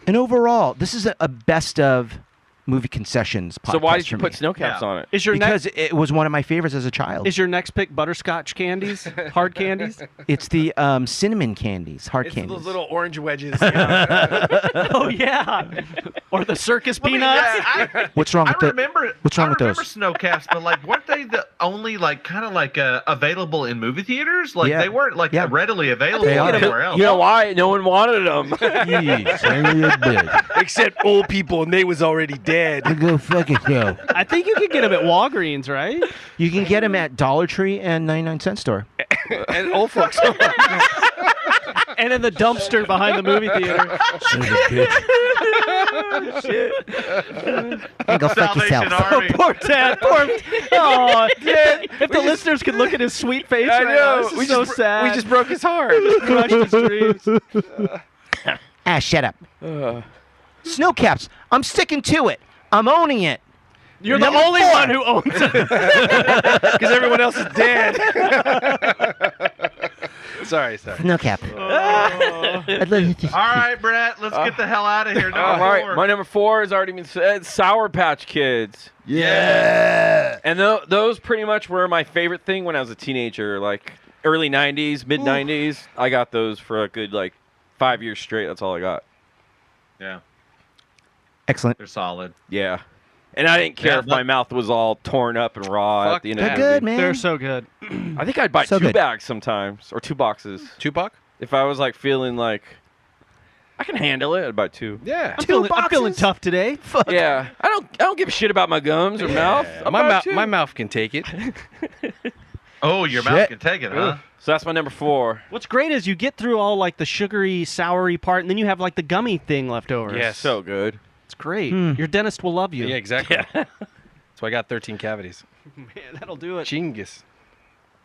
overall. This is a best of movie concessions podcast. So why did you for put me. snow caps on it? Is your Because next it was one of my favorites as a child. is your next pick butterscotch candies, hard candies? It's the cinnamon candies, hard It's candies. those little orange wedges. Oh yeah, or the circus I mean, peanuts. I What's wrong with remember. What's wrong I with remember those? snow caps, but like, weren't they the only like kind of like available in movie theaters? Like Yeah. they weren't like Yeah. readily available They are. anywhere else. You know why? No one wanted them. Except old people, and they was already dead. Go fuck it, go. I think you could get them at Walgreens, right? You can get them at Dollar Tree and 99-cent store. And old folks. And in the dumpster behind the movie theater. Go fuck Salvation yourself. Army. Poor Ted. Poor. Oh, Ted. If the listeners could look at his sweet face I right now, know. this is We so just sad. we just broke his heart. crushed his dreams. Shut up. Snow caps. I'm sticking to it. I'm owning it. You're the Number only 4. one who owns it. Because everyone else is dead. sorry. Snow cap. I'd love to- All right, Brett, let's get the hell out of here. All Number right, 4. my number 4 has already been said. Sour Patch Kids. Yeah. And those pretty much were my favorite thing when I was a teenager, like early 90s, mid 90s. I got those for a good like 5 years straight. That's all I got. Yeah, Excellent. they're solid. Yeah. And I didn't care Yeah, if my mouth was all torn up and raw Fuck at the end They're of the good, movie. man. They're so good. I think I'd buy So 2 good. bags sometimes or 2 boxes. Tupac? If I was like feeling like I can handle it, I'd buy 2. Yeah. I'm feeling boxes? tough today. Yeah. I don't give a shit about my gums or mouth. I'll buy 2. My mouth can take it. Oh, your mouth Shit. can take it, huh? So that's my number 4. What's great is you get through all like the sugary, soury part, and then you have like the gummy thing left over. Yes. So good. It's great. Hmm. Your dentist will love you. Yeah, exactly. So I got 13 cavities. Man, that'll do it. Chingus.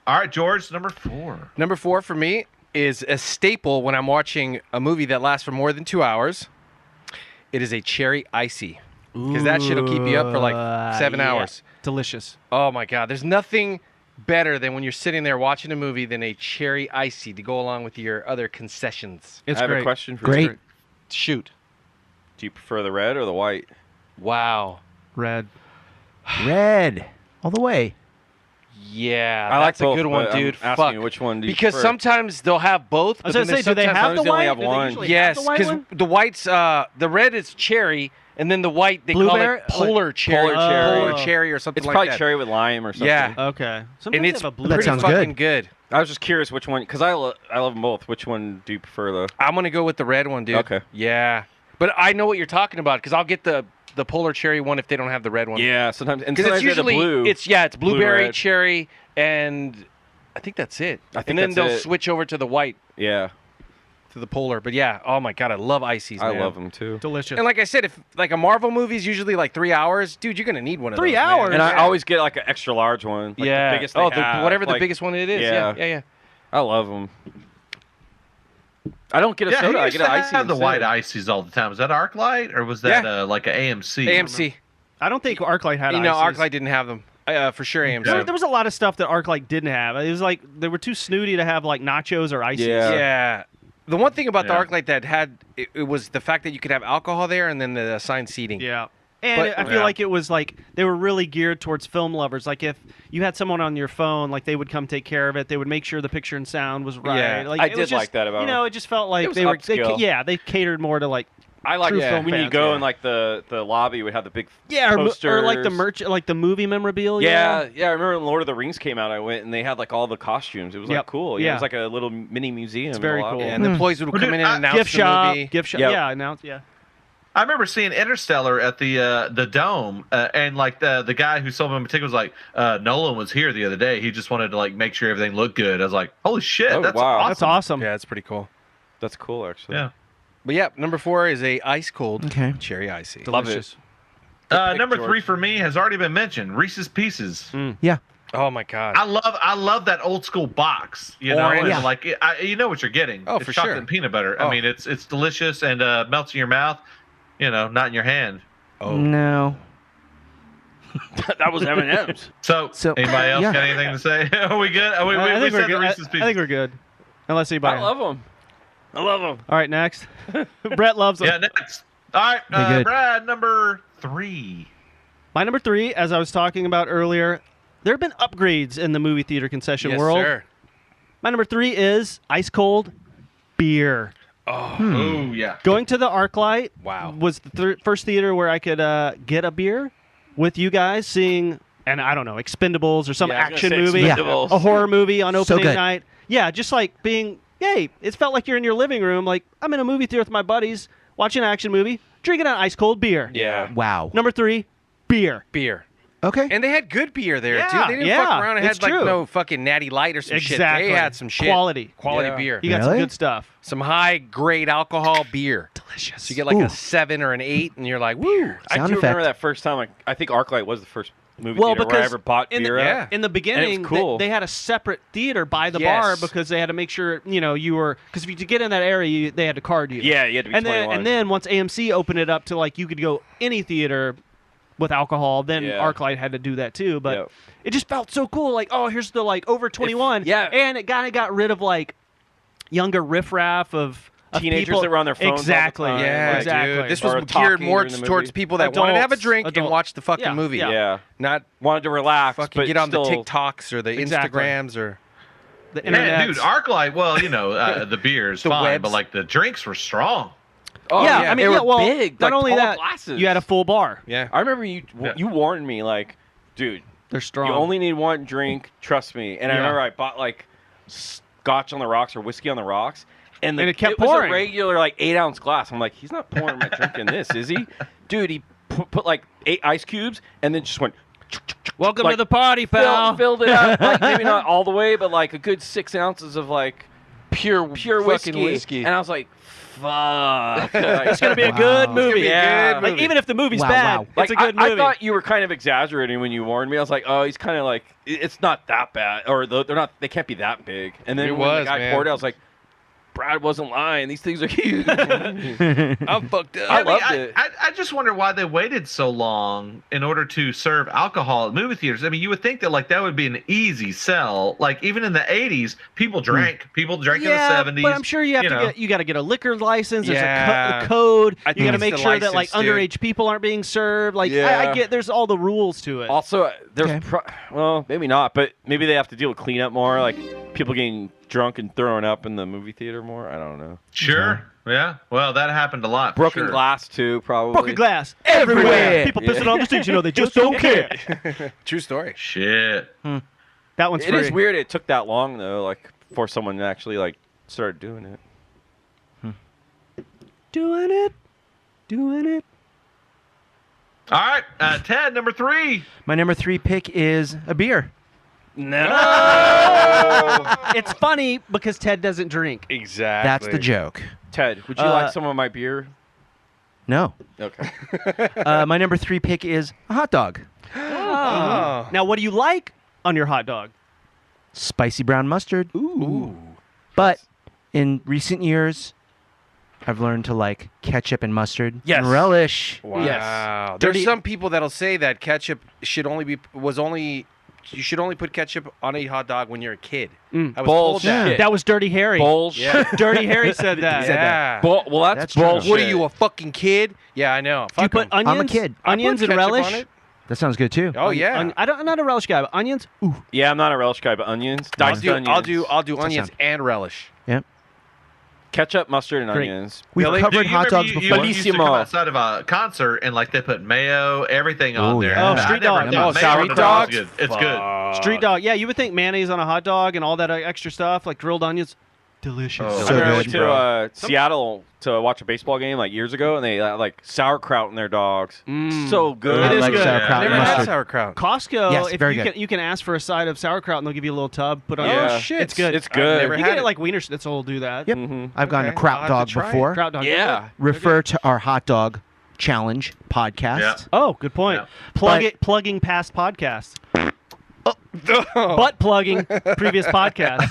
All right, George, number 4. Number 4 for me is a staple when I'm watching a movie that lasts for more than 2 hours. It is a cherry icy. Because that shit will keep you up for like 7 yeah. hours. Delicious. Oh my God. There's nothing better than when you're sitting there watching a movie than a cherry icy to go along with your other concessions. It's I have great. a question for Great. you. Shoot. Do you prefer the red or the white? Wow. Red. Red. All the way. Yeah, I like that's a both, good one, but I'm dude. asking Fuck. you which one do you Because prefer? sometimes they'll have both. I was but gonna then say, do they sometimes- have the sometimes they only white? have Do they one. usually have Yes, the white because one? the white's the red is cherry, and then the white they Blueberry? call it polar cherry, Polar cherry. polar cherry or something It's like probably that. cherry with lime or something. Yeah. Okay. Sometimes And they it's have a blue. That pretty sounds fucking good. I was just curious which one, because I love them both. Which one do you prefer, though? I'm gonna go with the red one, dude. Okay. Yeah, but I know what you're talking about because I'll get the the polar cherry one if they don't have the red one. Yeah, sometimes and Because sometimes it's they have the usually blue. it's blueberry, red. cherry, and I think that's it. I think and then that's they'll it. switch over to the white, Yeah, to the polar. But yeah, oh my god, I love ices. I man. love them too. Delicious. And like I said, if like a Marvel movie is usually like 3 hours, dude, you're gonna need one of 3 those. man. hours? And I always get like an extra large one. Like yeah. the biggest. They have. Whatever the Like, biggest one it is. yeah. Yeah. I love them. I don't get a Yeah, soda. he I used get to an icy. have the instead. white ices all the time. Was that ArcLight or was that like an AMC? AMC. I don't think ArcLight had No, ices. ArcLight didn't have them. For sure, AMC. There was a lot of stuff that ArcLight didn't have. It was like they were too snooty to have like nachos or ices. Yeah. Yeah. The one thing about the Yeah. ArcLight that had it was the fact that you could have alcohol there and then the assigned seating. Yeah. And But- I feel like it was like they were really geared towards film lovers. Like if you had someone on your phone, like they would come take care of it. They would make sure the picture and sound was right. Yeah. Like, I it was did just, like that about You know, it just felt It like was they were. upscale. They catered more to like. I like True when film you fans, go yeah. in like the lobby would have the big Yeah, posters. or like the merch, like the movie memorabilia. Yeah. I remember when Lord of the Rings came out, I went and they had like all the costumes. It was Yep. like cool. Yeah, Yeah. it was like a little mini museum. It's in the very lobby. cool. Yeah, and the employees would Well, come dude, in and announce gift the shop, movie. gift shop. Yep. Yeah, announced. Yeah. I remember seeing Interstellar at the Dome, and like the guy who sold me a ticket was like, Nolan was here the other day. He just wanted to like make sure everything looked good. I was like, holy shit, Oh, that's wow. awesome. That's awesome. Yeah, it's pretty cool. That's cool, actually. Yeah. But yeah, number 4 is a ice cold Okay. cherry icy. Love Delicious. pick, Number George. 3 for me has already been mentioned. Reese's Pieces. Yeah. Oh my god. I love that old school box. You know, Orange. and Yeah. like you know what you're getting. Oh, it's for chocolate sure. and peanut butter. Oh. I mean, it's delicious and melts in your mouth. You know, not in your hand. Oh. No. That was M&M's. So, So- anybody else yeah. got anything to say? Are we good? We I think we're said the good. Reese's I Pieces. think we're good. Unless anybody. I love them. I love them. All right, next. Brett loves them. Yeah, next. All right, Very good. Brad, number 3. My number 3, as I was talking about earlier, there have been upgrades in the movie theater concession Yes, world. sir. My number 3 is ice cold beer. Oh, yeah. Going to the ArcLight Wow. was the first theater where I could get a beer with you guys, seeing, and I don't know, Expendables or some Yeah, I was action gonna say movie, Expendables. a horror movie on So opening good. night. Yeah, just like being, yay, it felt like you're in your living room, like I'm in a movie theater with my buddies, watching an action movie, drinking an ice cold beer. Yeah. Wow. Number 3, beer. Beer. Okay. And they had good beer there Yeah, too. They didn't yeah, fuck around and it's had like true. no fucking Natty Light or some Exactly. shit. They had some shit. Quality. Quality Yeah. beer. You got some Really? good stuff. Some high grade alcohol beer. Delicious. So you get like Ooh. a 7 or an 8 and you're like, woo. I Sound do remember effect. that first time. I think ArcLight was the first movie Well, theater where I because ever bought in the- beer Yeah. at. In the beginning, cool. they had a separate theater by the Yes. bar because they had to make sure you were, because if you to get in that area, they had to card you. Yeah, you had to be and 21. then once AMC opened it up to like you could go any theater with alcohol, then Yeah. ArcLight had to do that too. But Yep. it just felt so cool. Like, oh, here's the like over 21. yeah. And it kind of got rid of like younger riffraff of Teenagers people. that were on their phones all the Exactly. time. Yeah, exactly. dude. This Or was talking geared more during the towards movie. people that wanted to have a drink and Adults. watch the fucking Yeah, movie. yeah. Yeah. Not Wanted to relax, fucking but get on still, the TikToks or the Exactly. Instagrams or the Man, internet. dude, ArcLight, well, you know, the beer is The fine, webs. but like the drinks were strong. Oh, yeah, yeah. I mean, they yeah, were well, big. not like only tall that, glasses. you had a full bar. yeah. I remember you Yeah. you warned me like, dude, They're strong. you only need one drink. Trust me. And I Yeah. remember I bought like scotch on the rocks or whiskey on the rocks, and And it kept was pouring. a regular like 8-ounce glass. I'm like, he's not pouring my drink in this, is he? Dude, he put like 8 ice cubes and then just went. Welcome like, to the party, pal. Filled it up, like maybe not all the way, but like a good 6 ounces of like Pure whiskey. fucking whiskey. And I was like, fuck. It's gonna be a Wow. good It's gonna movie. be a Yeah. good Like movie. even if the movie's Wow, bad, wow. it's a good movie. I thought you were kind of exaggerating when you warned me. I was like, oh, he's kind of like, it's not that bad, or they're not. They can't be that big. And then It when was, the guy man. poured it, I was like, Brad wasn't lying. These things are huge. I'm fucked up. I I mean, loved it. I just wonder why they waited so long in order to serve alcohol at movie theaters. I mean, you would think that like that would be an easy sell. Like even in the 80s, people drank. People drank yeah, in the 70s. but I'm sure you have to know. get. You got to get a liquor license. There's Yeah. a code. I You think got to it's make the sure that like license, dude. underage people aren't being served. Like I Yeah. get. There's all the rules to it. Also, there's Okay. well, maybe not, but maybe they have to deal with cleanup more, like people getting drunk and throwing up in the movie theater more. I don't know. Sure. Yeah. Well, that happened a lot. for Broken sure. glass too, probably. Broken glass Everywhere. everywhere. People pissing on the streets. You know, they just don't care. True story. Shit. That one's It free. is weird. It took that long though, like for someone to actually like start doing it. Doing it. All right, Ted, number 3. My number 3 pick is a beer. No. It's funny because Ted doesn't drink. Exactly. That's the joke. Ted, would you like some of my beer? No. Okay. My number 3 pick is a hot dog. Oh. Now, what do you like on your hot dog? Spicy brown mustard. Ooh. But in recent years, I've learned to like ketchup and mustard Yes. and relish. Wow. Dirty- There's some people that'll say that ketchup should only be you should only put ketchup on a hot dog when you're a kid. I was told Bullshit. that. That was Dirty Harry. Yeah. Dirty Harry said that. Yeah. Well, that's That's true. bullshit. What are you, a fucking kid? Yeah, I know. Do you Fuck put 'em. onions? I'm a kid. I Onions put and ketchup relish? on it. That sounds good too. Oh yeah. I'm not a relish guy, but onions? Ooh. Yeah, I'm not a relish guy, but onions. Diced onions. I'll do onions sound. and relish. Yep. Ketchup, mustard, and Great. onions. We've Billy, covered do you hot remember dogs you before. used to come Bellissimo. outside of a concert and like they put mayo, everything on Oh, there. yeah. Oh, street dog. Mayo sour on the dog's dogs? good. It's good. Street dog. Yeah, you would think mayonnaise on a hot dog and all that extra stuff, like grilled onions. Delicious. Oh, I So remember I good, went to Seattle to watch a baseball game like years ago, and they like sauerkraut in their dogs. So good. It is like good. sauerkraut Never and had mustard. sauerkraut. Costco, Yes, if very you good. can, you can ask for a side of sauerkraut and they'll give you a little tub. Put on Yeah. it. shit. It's good. It's good. never You had get it it. like Wiener Schnitzel will do that. Yep. Mhm. I've gone Okay. to kraut I'll have dog to try it. before. Kraut dog. Yeah. Refer to our hot dog challenge podcast. Yeah. Oh, good point. But- Plugging past podcast. Butt plugging previous podcast.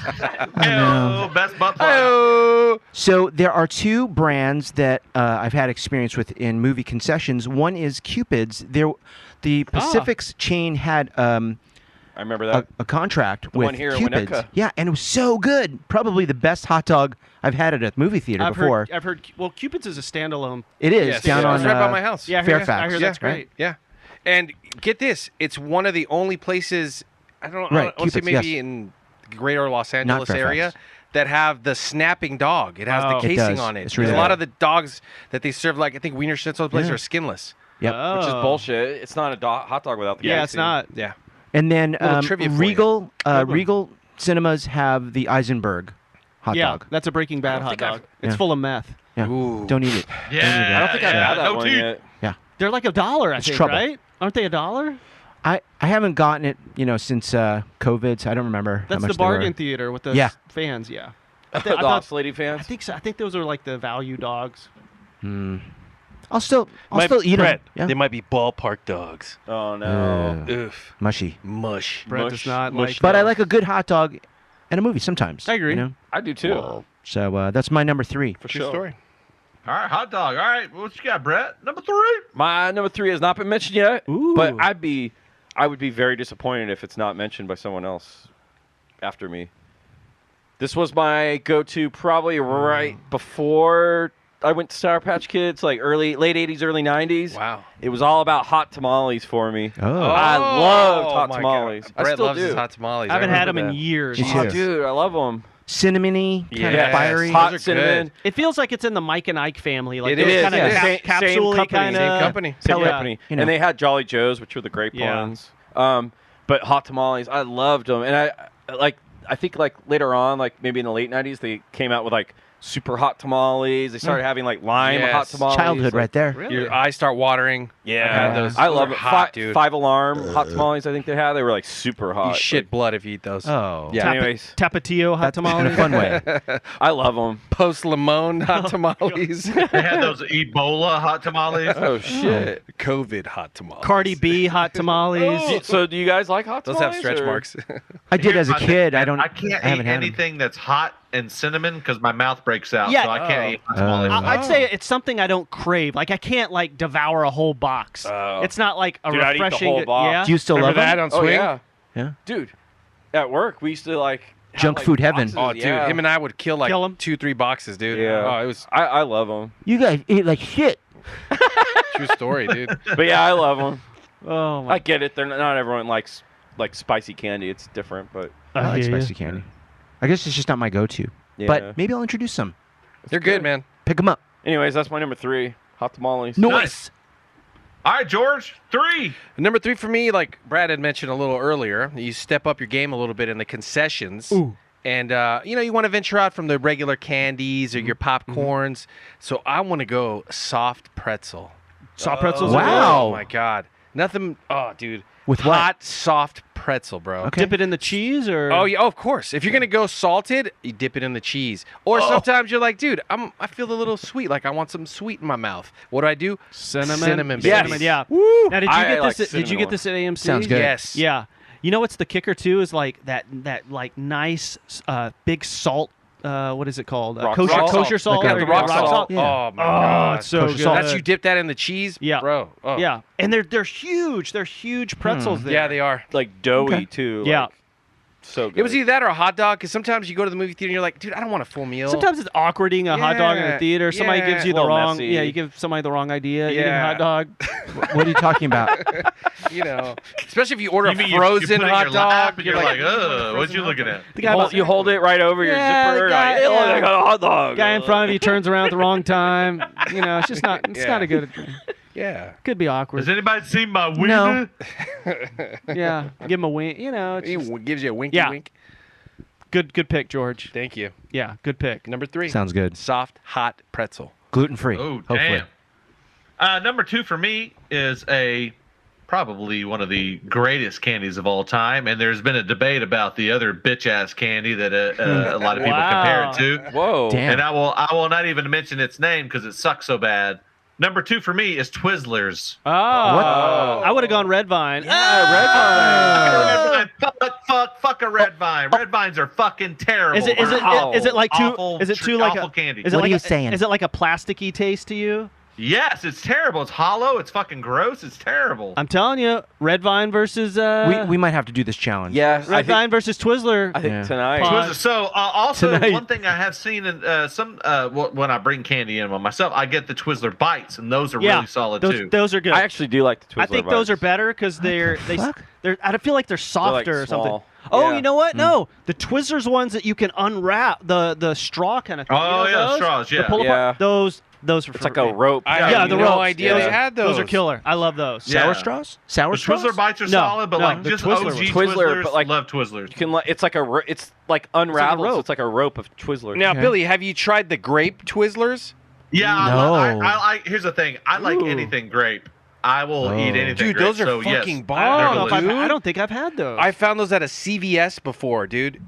Yo, best butt plug. Oh. So there are 2 brands that I've had experience with in movie concessions. One is Cupid's. The Pacific's chain had I remember that. a contract The with one here in Cupid's. Winnetka. Yeah, and it was so good. Probably the best hot dog I've had at a movie theater before. I've heard. Well, Cupid's is a standalone. It is Yes. down Yeah, on it's right by my house. Yeah, I hear, Fairfax. I hear Yeah, that's great. Yeah. And get this, it's one of the only places I want to say Cupid's, maybe yes. in the greater Los Angeles Fairfax. area that have the snapping dog. It has Oh. the It casing does. on it. It's really Because a lot good. of the dogs that they serve, like I think Wiener Schnitzel place, Yeah. are skinless. Yep. Which is Oh. bullshit. It's not a hot dog without the Yeah, casing. it's not. Yeah. And then Little trivia for you. Regal Cinemas have the Eisenberg hot Yeah, dog. that's a Breaking Bad hot think dog. I've- It's Yeah. full of meth. Yeah. Ooh. Don't eat it. Yeah. I don't think I've had that no one teeth. yet. They're like $1, I It's think, trouble. right? Aren't they $1? I haven't gotten it, since COVID, so I don't remember how That's much the they were. bargain theater with the Yeah. fans. Yeah. The oscillating fans. I think so. I think those are like the value dogs. I'll still eat them. Yeah. They might be ballpark dogs. Oh no. Oof. Mushy. Mush. Brett Mush- does not mush like. But I like a good hot dog at a movie sometimes. I agree. I do too. So that's my number 3. For True sure. story. All right, hot dog. All right, what you got, Brett? Number 3. My number 3 has not been mentioned yet, Ooh. but I would be very disappointed if it's not mentioned by someone else after me. This was my go-to probably right before I went to Sour Patch Kids, like late 80s, early 90s. Wow. It was all about hot tamales for me. Oh. I loved hot my tamales. God. I Brett still loves do. his hot tamales. I haven't had them remember in that. years. Me Oh, too. dude, I love them. Cinnamony, kind Yes. of fiery. Those Hot are cinnamon. good. It feels like it's in the Mike and Ike family. Like It those is, kind yeah. of Same capsule company, kind of. Same company. Same Yeah. company. You know. And they had Jolly Joes, which were the grape Yeah. ones. But hot tamales, I loved them. And I think like later on, like maybe in the late 90s, they came out with like super hot tamales. They started having like lime Yes. hot tamales. Childhood like, right there. Really? Your eyes start watering. Yeah, I had those. I Those love are it. hot, dude. 5 Alarm hot tamales. I think they had. They were like super hot. You shit blood if you eat those. Oh. Yeah. Anyways, Tapatio hot In a tamales. fun way. I love them. Post Limon hot tamales. They had those Ebola hot tamales. Oh shit. COVID hot tamales. Cardi B hot tamales. So do you guys like hot Those tamales? have stretch or- marks. I did Here's as a my thing, kid. man. I can't haven't eat had 'em. anything that's hot and cinnamon because my mouth breaks out. Yeah. So I can't eat hot tamales. I'd say it's something I don't crave. Like I can't like devour a whole box. Oh. It's not like a Dude, I'd eat the refreshing. whole box. Yeah. Do you still Remember love that them? on Oh Swing? yeah, Yeah. dude. At work, we used to like have, Junk like, food heaven. boxes, Oh, dude, yeah. him and I would kill like Kill 'em. 2-3 boxes, dude. Yeah. Oh, it was I love them. You guys eat like shit. true story, dude. But yeah, I love them. Oh my. I get it. They're not everyone likes like spicy candy. It's different, but I like hear ya. spicy candy. I guess it's just not my go-to. yeah. But maybe I'll introduce some. They're good, man. Pick them up. anyways, that's my number 3. Hot tamales. Nice. All right, George, 3. Number 3 for me, like Brad had mentioned a little earlier, you step up your game a little bit in the concessions. Ooh. And, you want to venture out from the regular candies or your popcorns. So I want to go soft pretzel. Soft pretzels. Are Wow. Oh my god. Nothing. Oh, dude. With what? Hot, soft pretzel, bro. Okay. Dip it in the cheese or? Oh yeah, of course. If you're gonna go salted, you dip it in the cheese. Or sometimes you're like, dude, I feel a little sweet. Like I want some sweet in my mouth. What do I do? Cinnamon. Cinnamon, baby. Cinnamon, yeah. Woo. Now, did you I get like this? Did you cinnamon get this at AMC? Sounds good. Yes. Yeah. You know what's the kicker too is like that like nice big salt. What is it called? Rock Kosher, salt. kosher salt. Like or the rock salt. Yeah. Oh my Oh, god. it's so Kosher good. salt. That's you dip that in the cheese, Yeah. bro. Oh. Yeah, and they're huge. They're huge pretzels. There. Yeah, they are. Like doughy Okay. too. Yeah. Like, so good. It was either that or a hot dog. Because sometimes you go to the movie theater and you're like, dude, I don't want a full meal. Sometimes it's awkward eating a hot dog in Yeah, a theater. Somebody yeah. gives you A the little wrong. messy. Yeah, you give somebody the wrong idea. Eating a Yeah. hot dog. What are you talking about? you know, especially if you order You mean a you frozen put it in hot your lap dog. and you're like, what you looking at? The You guy, hold, you hold it right over your Yeah, zipper. the guy- like, oh, yeah. I got a hot dog. guy in front of you turns around at the wrong time. You know, it's just not. It's Yeah. not a good. Yeah. Could be awkward. Has anybody seen my wiener? No. Yeah, give him a wink. You know, it's He just- gives you a winky Yeah. wink. good pick, George. Thank you. Yeah, good pick. Number 3. Sounds good. Soft, hot pretzel. Gluten free. Oh, Hopefully. damn. Number 2 for me is probably one of the greatest candies of all time, and there's been a debate about the other bitch-ass candy that a lot of people compare it to. Whoa. Damn. And I will not even mention its name because it sucks so bad. Number 2 for me is Twizzlers. Oh, What? I would have gone red vine. Red vine. Fuck a red vine. Red vines are fucking terrible. Is it They're is it like too awful, is it too like awful a candy. Is it What like are you a, saying? Is it like a plasticky taste to you? Yes, it's terrible. It's hollow. It's fucking gross. It's terrible. I'm telling you, red vine versus We might have to do this challenge. Yes. red vine versus Twizzler. I think Yeah. tonight. Pause. So also Tonight. one thing I have seen in when I bring candy in myself, I get the Twizzler bites, and those are really solid those, too. Those are good. I actually do like the Twizzler I think those bites. are better because they're fuck? I feel like they're softer like or something. small. Oh, Yeah. you know what? No, the Twizzlers ones that you can unwrap the straw kind of thing. Oh, you know yeah, those? straws, The yeah. pull apart, Yeah. those are It's like a rope. I Yeah, had the no ropes. idea Yeah. they had those. Those are killer. I love those. Yeah. Sour straws? Sour The straws? Twizzler bites are No, solid, but no, like the just Twizzler OG ones. Twizzler, Twizzlers, but like- love Twizzlers. You can. It's like it's like unravels. rope. It's like a rope of Twizzler. Now, Okay. Billy, have you tried the grape Twizzlers? Yeah, No. I here's the thing. I like Ooh. anything grape. I will Oh. eat anything Dude, grape. those are so, fucking yes, bomb, I don't know if delicious. I don't think I've had those. I found those at a CVS before, dude.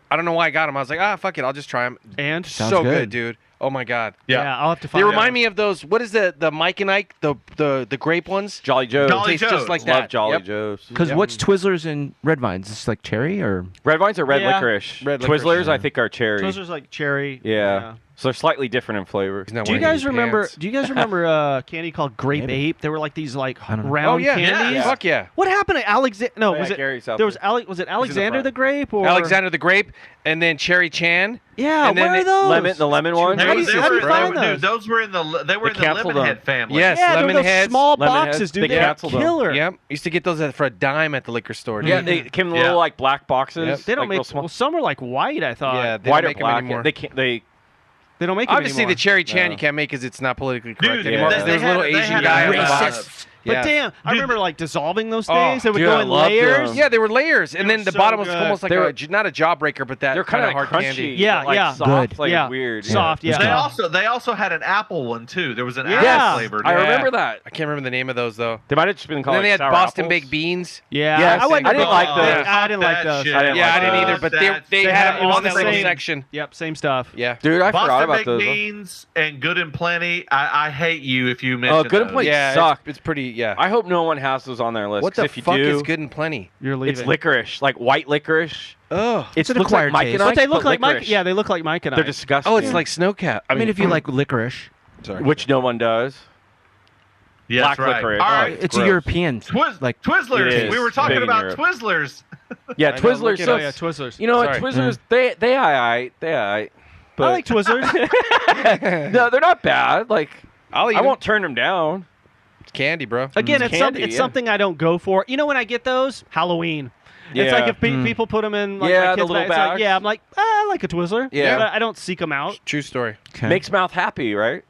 I don't know why I got them. I was like, fuck it, I'll just try them. and Sounds So good. good, dude. Oh my god. yeah. I'll have to find. They out. remind me of those. What is the Mike and Ike, the grape ones? Jolly Joe's. Jolly Tastes just Joe's. like Love that. Jolly Yep. Joe's. Because Yep. what's Twizzlers and red vines? Is this like cherry or? Red vines are red Yeah. licorice. Red licorice, Twizzlers, yeah. I think, are cherry. Twizzlers like cherry. Yeah. So they're slightly different in flavor. He's not Do you wearing guys any remember? pants. Do you guys remember candy called Grape Maybe. Ape? They were like these like I don't know. round Oh yeah, candies. Yeah. Fuck yeah. What happened to Alexander? No, Oh, was yeah, it? Gary's out There was there. Was it Alexander front. the Grape or Alexander the Grape, and then Cherry Chan. Yeah, and then where are it- those? The lemon one. They How do were, you- they how do you were, find they were, those? dude, those were in the canceled lemon them. head family. Yes, Yeah, lemon they're those heads. small Lemon boxes, heads. dude. They They're canceled them. killer. Yep. Used to get those for a dime at the liquor store. Yeah, dude. they came in Yeah. little like black boxes. Yep. They don't like, real make. small. Well, some are like white. I thought. Yeah, they White don't or make them black. anymore. They can't. They. They don't make them Obviously, anymore. the Cherry Chan No. you can't make because it's not politically correct Dude, anymore. they- 'cause there was a little they Asian had guy on the a- box. But Yeah. damn, I Dude, remember like dissolving those Oh, things. They would dude, go I in loved layers. them. Yeah, they were layers, and They then were the so bottom was good. almost like They were- not a jawbreaker, but that They're kind of like hard crunchy. candy. Yeah, but, like, yeah. Soft, Good. like Yeah. weird. Soft, yeah. They also had an apple one too. There was an Yeah. apple flavor. I Yeah. remember that. I can't remember the name of those though. They might have just been And called. then they like, had sour Boston apples. baked beans. Yeah, Yes, I wasn't. I didn't like I those. didn't like those. I didn't Yeah, like I didn't those. either, but they They had had them it was on the that little same- section. Yep, same stuff. Yeah. Dude, I forgot Boston about baked those. beans and Good and Plenty. I hate you if you mention Oh, Good and those. Plenty Yeah, suck. it's pretty. Yeah. I hope no one has those on their list. What 'cause the if you fuck do, is Good and Plenty? You're leaving. it's licorice, like white licorice. Oh. It an looks acquired like Mike taste. and Don't Ike, they look but like Mike? licorice. Yeah, they look like Mike and They're I. disgusting. Oh, it's like Snowcap. I mean, if you like licorice, sorry. which no one does. Yes, Black right. licorice. All Oh, right. it's a gross. European. Like Twizzlers. It is. We were talking Big in about Europe. Twizzlers. Yeah, I know, Twizzlers. look it So, up. Yeah, Twizzlers. you know what? Sorry. Twizzlers, they aight. I like Twizzlers. No, they're not bad. Like I'll eat I 'em. won't turn them down. It's candy, bro. Again, It's it's candy, it's yeah. something I don't go for. You know when I get those? Halloween. It's like if people put them in like Yeah, my the kids' little bags. It's like, bags. yeah, I'm like, I like a Twizzler. Yeah. But I don't seek them out. True story. okay. Makes mouth happy, right?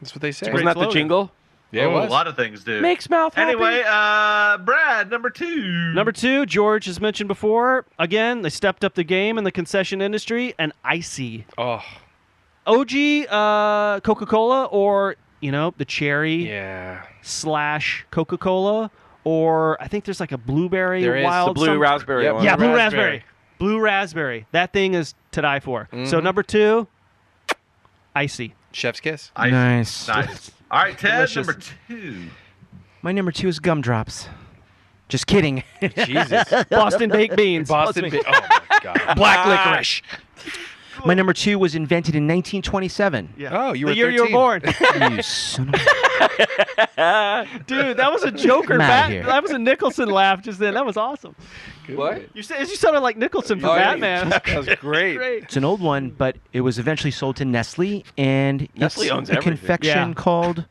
That's what they say. Great Wasn't that the slogan. jingle? Yeah, it Oh, was. a lot of things do. Makes mouth happy. Anyway, Brad, number 2. Number 2, George has mentioned before. Again, they stepped up the game in the concession industry. And Icy. Oh, OG Coca-Cola or the cherry Yeah. / Coca-Cola, or I think there's like a blueberry There is. wild. The blue raspberry Yep. one. Yeah, Blue blue raspberry. raspberry. Blue raspberry. That thing is to die for. So Mhm. number 2, icy. Chef's kiss. Nice. Nice. All right, Ted, Delicious. number 2. My number 2 is gumdrops. Just kidding. Jesus. Boston baked beans. Boston. Let's Oh my God. Black licorice. My number 2 was invented in 1927. Yeah. Oh, you the were year you were 13. born. You son of a... Dude, that was a Joker. I'm outta here. That was a Nicholson laugh just then. That was awesome. What? You sounded like Nicholson for Oh, yeah. Batman. That was great. Great. It's an old one, but it was eventually sold to Nestle, and Nestle it's owns a everything. confection Yeah. called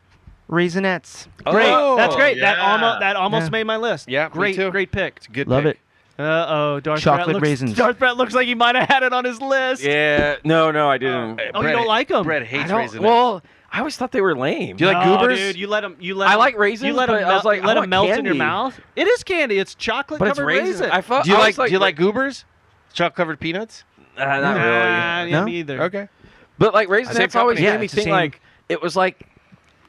Raisinets. Great. Oh, That's great. yeah. That almost Yeah. made my list. Yeah, me Great, too. great pick. It's a good Love pick. it. Darth Chocolate Brett looks, raisins. Darth Brett looks like he might have had it on his list. Yeah. No, I didn't. Oh, you don't like them? Brett I hates don't, raisins. well, I always thght they were lame. Do you like No, goobers? dude, you let them. I like raisins, You let but them I was like, I let want them melt in your candy. mouth. It is candy. It's chocolate But it's covered raisins. raisin. I felt. Do you I like? was Do you like goobers? Chocolate covered peanuts? Not Nah, really. yeah, No? me either. Okay. But like Same raisins always company. Yeah, made me it's the think same. like it was like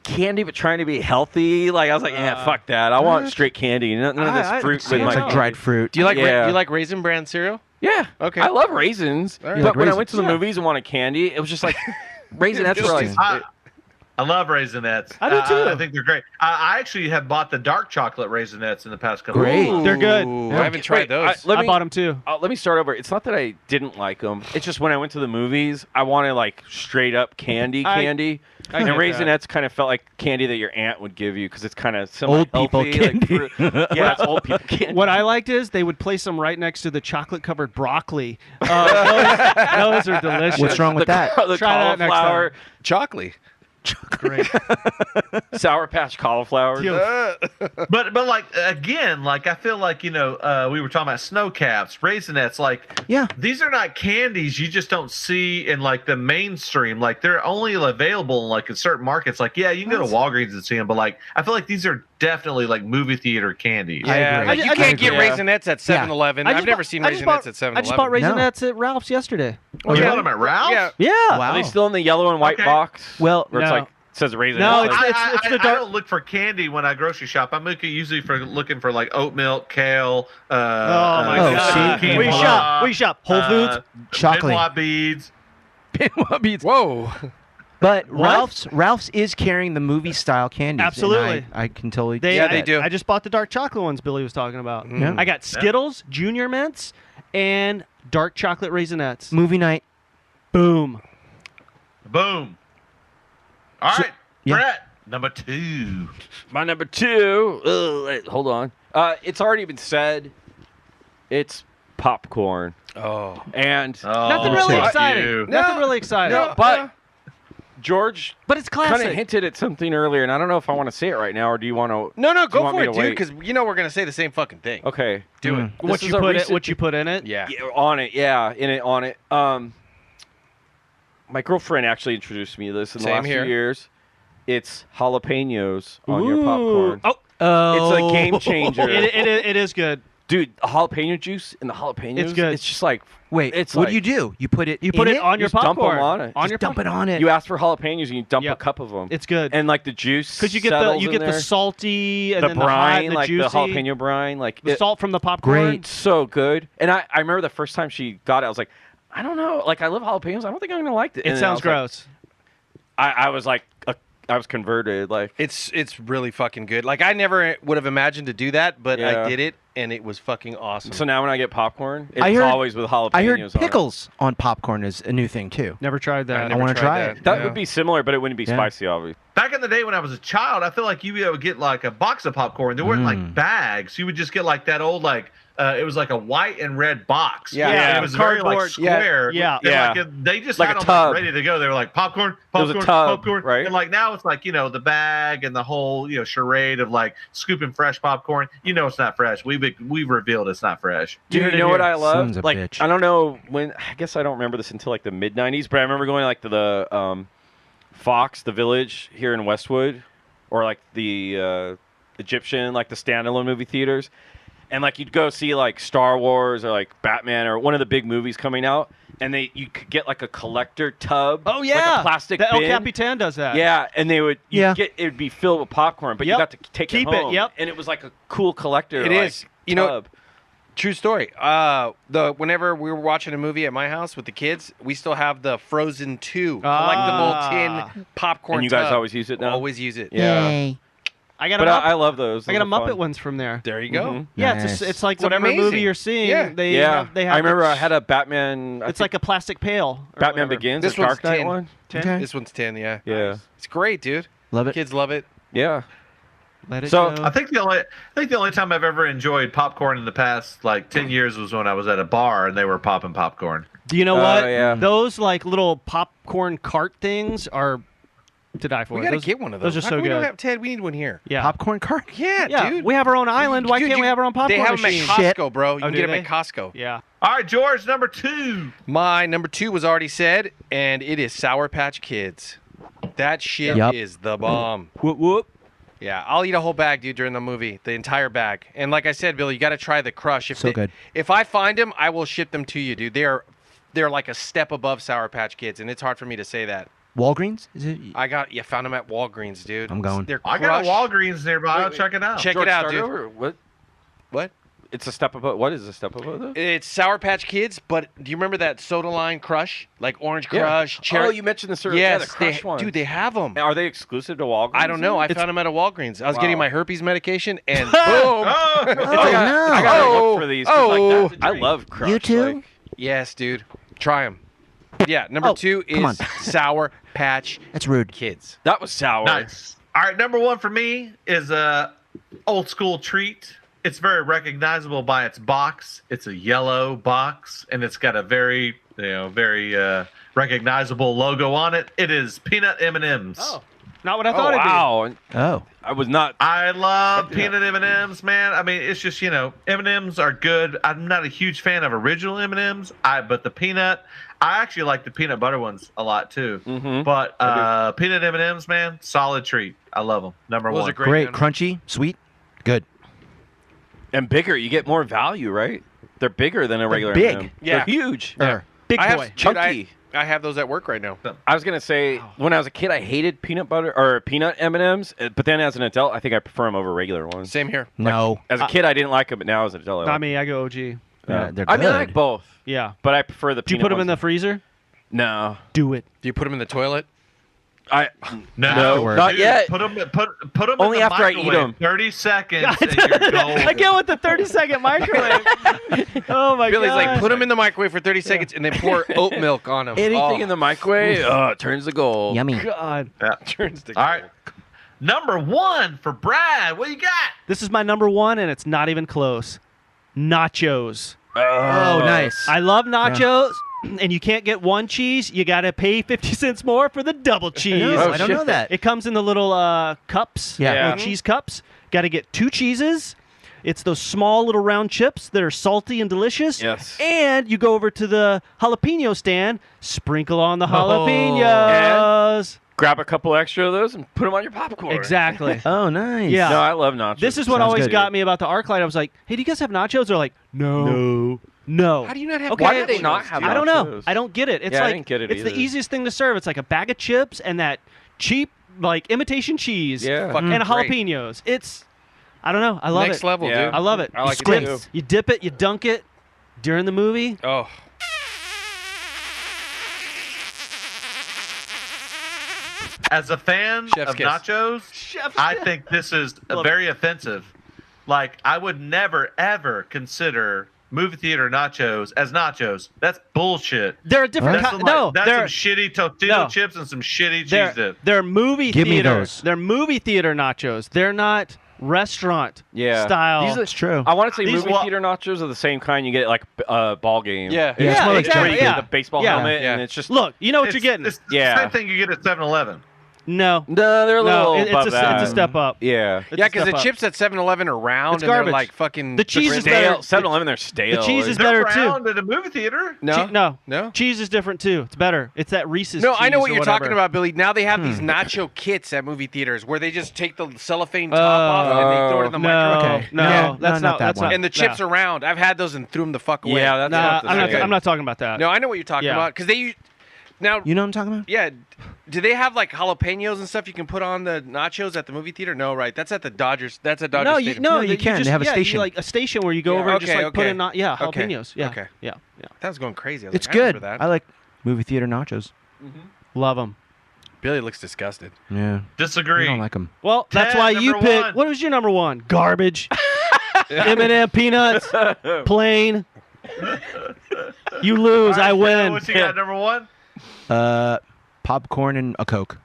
candy, but trying to be healthy. Like I was like, yeah, fuck that. I want straight candy. None of this I- fruit I with don't It's my know. like dried fruit. Do you like? Yeah. Do you like Raisin Bran cereal? Yeah. Okay. I love raisins, All right. You but like when I raisins? went to the Yeah. movies and wanted candy, it was just like Raisinets were like. Interesting. I love Raisinets. I do too. I think they're great. I actually have bought the dark chocolate Raisinets in the past couple Great. of They're good. Ooh, Yeah. I haven't tried those. Let I me- bought them too. Let me start over. It's not that I didn't like them. It's just when I went to the movies, I wanted like straight up candy. I And get that. Raisinets kind of felt like candy that your aunt would give you because it's kind of Old people semi-healthy, like, candy. fruit. Yeah, it's old people candy. What I liked is they would place them right next to the chocolate-covered broccoli. Those are delicious. What's wrong with that? The Try that next cauliflower, Chocolate. Great. Sour Patch cauliflowers. But like again, like I feel like we were talking about snow caps, Raisinets. Like Yeah. these are not candies you just don't see in like the mainstream. Like they're only available in like in certain markets. Like yeah, you can go to Walgreens and see them, but like I feel like these are definitely like movie theater candy. I Yeah, agree. like, I you just- can't get Yeah. Raisinets at 7-Eleven. I just I've never bought- seen I just Raisinets bought- at 7-Eleven. I just bought No. Raisinets at Ralph's yesterday. Oh, you got them at Ralph's? Yeah. Yeah. Wow. Are they still in the yellow and white Okay. box? Well, Where it's No. like says Raisinets. No, like, it's the I dark. don't look for candy when I grocery shop. I'm usually looking for like oat milk, kale. Oh my Oh, God. see? We shop. Whole Foods. Chocolate. Benoit beads. Whoa. But What? Ralph's is carrying the movie style candies. and Absolutely. I can totally. Yeah, they do. I just bought the dark chocolate ones Billy was talking about. Yeah. I got Skittles, Junior Mints, and dark chocolate Raisinets. Movie night. Boom. Boom. All So- right, yeah. Brett, number 2. My number 2. Wait, hold on. It's already been said. It's popcorn. Oh. And Nothing really fuck exciting. you. Nothing really exciting. no, but George But it's kind classic. of hinted at something earlier, and I don't know if I want to say it right now, or do you want to? No, you go want for me it, to dude, wait? because we're going to say the same fucking thing. Okay, Do it. What This you is a put recent- it? What you put in it? Yeah. Yeah, on it, yeah, in it, on it. My girlfriend actually introduced me to this in the Same last here. few years. It's jalapenos on your Ooh. popcorn. Oh, Oh, It's a game changer. it is good. Dude, the jalapeno juice and the jalapenos. It's good. It's just like Wait, It's what like- do you do? You put it. You put in it on your Just dump 'em popcorn. on it. On Just your dump it on it. you ask for jalapenos and you dump Yep. a cup of them. It's good. And like the juice, Because you get settles the in there. salty and the then brine, the like juicy, the jalapeno brine, like the it- salt from the popcorn. It's so good. And I remember the first time she got it, I was like, I don't know, like I love jalapenos. I don't think I'm gonna like it. It And then sounds I was gross. Like, I was like, I was converted. Like It's really fucking good. Like, I never would have imagined to do that, but Yeah. I did it, and it was fucking awesome. so now when I get popcorn, it's I heard- always with jalapenos. I heard on it. pickles on popcorn is a new thing too. Never tried that. I never wanna tried try that. it. That Yeah. would be similar, but it wouldn't be Yeah. spicy, obviously. Back in the day when I was a child, I feel like you would get like a box of popcorn. There weren't like bags. You would just get like that old like it was like a white and red box. Yeah. And Yeah. it was very like Cardboard. square. Yeah. And, Yeah. like, they just Like had a them tub. like, ready to go. They were like popcorn, was a popcorn, tub, popcorn. right? And like now it's like the bag and the whole charade of like scooping fresh popcorn. It's not fresh. We've revealed it's not fresh. Do you heard it know what here. I love? Son's a Like bitch. I don't know when. I guess I don't remember this until like the mid '90s, but I remember going like to the Fox, the Village here in Westwood, or like the Egyptian, like the standalone movie theaters, and like you'd go see like Star Wars or like Batman or one of the big movies coming out, and you could get like a collector tub. Oh yeah, like a plastic the El bin. Capitan does that. Yeah, and it would be filled with popcorn, but you Yep. got to take Keep it it, home. yep. And it was like a cool collector. It is. You know, tub. true story. Whenever we were watching a movie at my house with the kids, we still have the Frozen 2 collectible tin popcorn. And you guys tub. always use it now? Always use it. Yeah. Yay. I got But a I love those. I got a Those are Muppet fun. ones from there. There you go. Mhm. Yeah, Nice. it's like It's whatever movie amazing. you're seeing. Yeah. They Yeah, have, they have I remember I had a Batman. It's like a plastic pail. or Batman whatever. Begins. This the one's Dark Knight 10. one. Okay. This one's 10, yeah. Yeah, It's great, dude. Love it. Kids love it. yeah. Let it So, go. I think the only time I've ever enjoyed popcorn in the past like 10 years was when I was at a bar and they were popping popcorn. Do you know Oh, what? yeah. Those like little popcorn cart things are to die for. We got to Those- get one of those. Those are How so come we don't good. have Ted? We need one here. Yeah. Popcorn cart. Yeah, Yeah, dude. we have our own island. Why Dude, can't we have our own popcorn They have machine? them at Costco, bro. You Oh, can do get them they? at Costco. Yeah. All right, George, number 2. My number 2 was already said, and it is Sour Patch Kids. That shit Yep. is the bomb. Whoop whoop. Yeah, I'll eat a whole bag, dude, during the movie, the entire bag. And like I said, Billy, you got to try the Crush. So good. If I find them, I will ship them to you, dude. They're like a step above Sour Patch Kids, and it's hard for me to say that. Walgreens? Is it? Found them at Walgreens, dude. I'm going. They're I got a Crush. Walgreens nearby. I'll check it out. Check George, it out, start dude. over. What? What? It's a step above. What is a step above? Though? It's Sour Patch Kids, but do you remember that soda line Crush? Like Orange Yeah. Crush, Cherry? Oh, you mentioned the cereal. Yes, yeah, the Crush one. dude, they have them. Are they exclusive to Walgreens? I don't know. I It's- found them at a Walgreens. I was getting Wow. my herpes medication, and boom. Oh! I no. gotta look for these. 'Cause, Oh. like, I love Crush. You too? Like, Yes, dude. Try them. Yeah, number Oh, 2 come on. is Sour Patch That's rude. Kids. that was sour. Nice. All right, number 1 for me is a old school treat. It's very recognizable by its box. It's a yellow box, and it's got a very recognizable logo on it. It is peanut M&Ms. Oh, not what I Oh thought it'd be. wow! And Oh. I was not. I love Yeah. peanut M&Ms, man. I mean, it's just, M&Ms are good. I'm not a huge fan of original M&Ms, but the peanut, I actually like the peanut butter ones a lot too. Mhm. But peanut M&Ms, man, solid treat. I love them. Number Those 1. are Great. man. Crunchy. Sweet. Good. And bigger, you get more value, right? They're bigger than a regular big. M&M. Yeah. They're huge. Big I have, boy. dude, Chunky. I have those at work right now. I was gonna say when I was a kid, I hated peanut butter or peanut M&Ms, but then as an adult, I think I prefer them over regular ones. Same here. No. As a kid, I didn't like them, but now as an adult, I Not like me. I go OG. Yeah, them. they're I mean, I good. like both, Yeah. but I prefer the. Do you peanut put them in the ones. freezer? No, Do it. Do you put them in the toilet? I No, Afterward. not dude, yet. Put them Only in the after I eat microwave. 'em. 30 seconds and you're golden. I get with the 30-second microwave. Oh my Billy's god. like, put them in the microwave for 30 seconds and then pour oat milk on them. anything in the microwave, it turns to gold. Yummy. God. turns to All right. Number 1 for Brad. What you got? This is my number 1, and it's not even close. Nachos. Oh, nice. I love nachos, and you can't get one cheese. You got to pay 50 cents more for the double cheese. No, Oh, I don't shit. know that. It comes in the little cups, Yeah. little Yeah. cheese cups. Got to get 2 cheeses. It's those small little round chips that are salty and delicious. Yes. And you go over to the jalapeno stand, sprinkle on the Oh. jalapenos. Grab a couple extra of those and put them on your popcorn. Exactly. Oh, nice. Yeah. No, I love nachos. This is what Sounds always good. got me about the ArcLight. I was like, hey, do you guys have nachos? They're like, no. How do you not have Okay. Why do they not have I don't know. nachos? I don't get it. It's Yeah, I like didn't get it it's the either. easiest thing to serve. It's like a bag of chips and that cheap like imitation cheese Yeah. Fucking and great. jalapenos. It's I don't know. I love Next it. level, Yeah. dude. I love it. I like you it dip, too. You dip it, you dunk it during the movie. Oh, As a fan Chef's of kiss. nachos, I think this is Love very offensive. Like, I would never, ever consider movie theater nachos as nachos. That's bullshit. They're a different That's kind. some, No, like, that's they're some shitty Tostito No. chips and some shitty cheese dip. they're movie Give me theater. those. They're movie theater nachos. They're not restaurant Yeah. style. These are- It's true. I want to say These movie wa- theater nachos are the same kind you get at, like ball game. Yeah. It's Yeah, where exactly, you get yeah. the baseball Yeah. helmet Yeah. and it's just Look, you know what It's you're getting. It's the Yeah. same thing you get at 7-Eleven. No. No, they're a little above it's that. a step up. Yeah. It's Yeah, a because the step up. chips at 7-Eleven are round It's and they're garbage. like fucking. The cheese is Stale. better. 7-Eleven, they're stale. The cheese is They're better too. round at a movie theater. No, No. no. Cheese is different too. It's better. It's that Reese's. No, I know cheese what or you're whatever. talking about, Billy. Now they have these nacho kits at movie theaters where they just take the cellophane top off and they throw it in the No, microwave. Okay. no, Yeah, that's not not that that's one. not. And the chips are round. I've had those and threw them the fuck away. Yeah, that's Nah, not the same. I'm not talking about that. No, I know what you're talking Yeah. about because they now. You know what I'm talking about? Yeah. Do they have like jalapenos and stuff you can put on the nachos at the movie theater? No, right? That's at the Dodgers. That's at Dodger No, Stadium. No, you can. They Just, have a yeah, station. like a station where you go Yeah, over and just okay, like put okay. in Okay. jalapenos. Yeah, Okay. yeah. That was going crazy. I was It's like, I remember good. That. I like movie theater nachos. Love them. Billy looks disgusted. Yeah. Disagree. I don't like them. Well, that's Ted, why you number pick. one. What was your number one? Garbage. M&M peanuts. Plain. You lose. I win. What you got, number one? Popcorn and a Coke.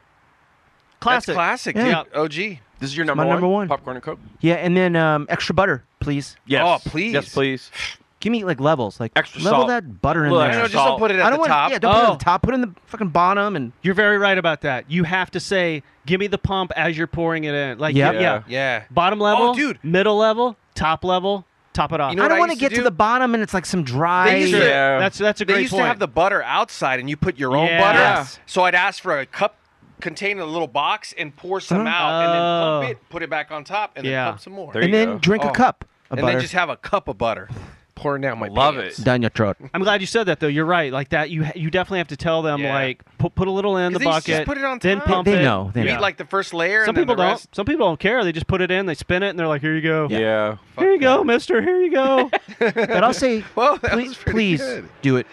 Classic. That's classic, Yeah. dude. OG. This is your my number one? number one. Popcorn and Coke? Yeah, and then extra butter, please. Yes. Oh, please. Yes, please. Give me like levels, like Extra level salt. that butter in Little there. I know, extra just don't salt. put it I at don't the want. top. Yeah, don't put it Oh. at the top. Put it in the fucking bottom and. You're very right about that. You have to say, "Give me the pump" as you're pouring it in. Like, Yep. yeah. Yeah. Bottom level, dude. middle level, top level, top it off. You know I what don't I want to used to get to do? the bottom and it's like some dry. They used to- Yeah. That's a They great used point. to have the butter outside, and you put your own Yeah. butter. Yes. So I'd ask for a cup containing a little box and pour some out, and then Oh. pump it, put it back on top, and Yeah. then pump some more. There and you then go. drink a Oh. cup of and butter then just have a cup of butter pouring down my Love pants. it. down your throat. I'm glad you said that though. You're right. Like that, you definitely have to tell them Yeah. like put a little in the 'Cause they used to bucket, just put it on then top. pump They it. know. They You know. eat like the first layer, Some and then people the don't. rest. Some people don't care. They just put it in, they spin it, and they're like, "Here you go. Yeah. Here you go, Mister. Here you go." But I'll say, Well, that please, was pretty please good. do it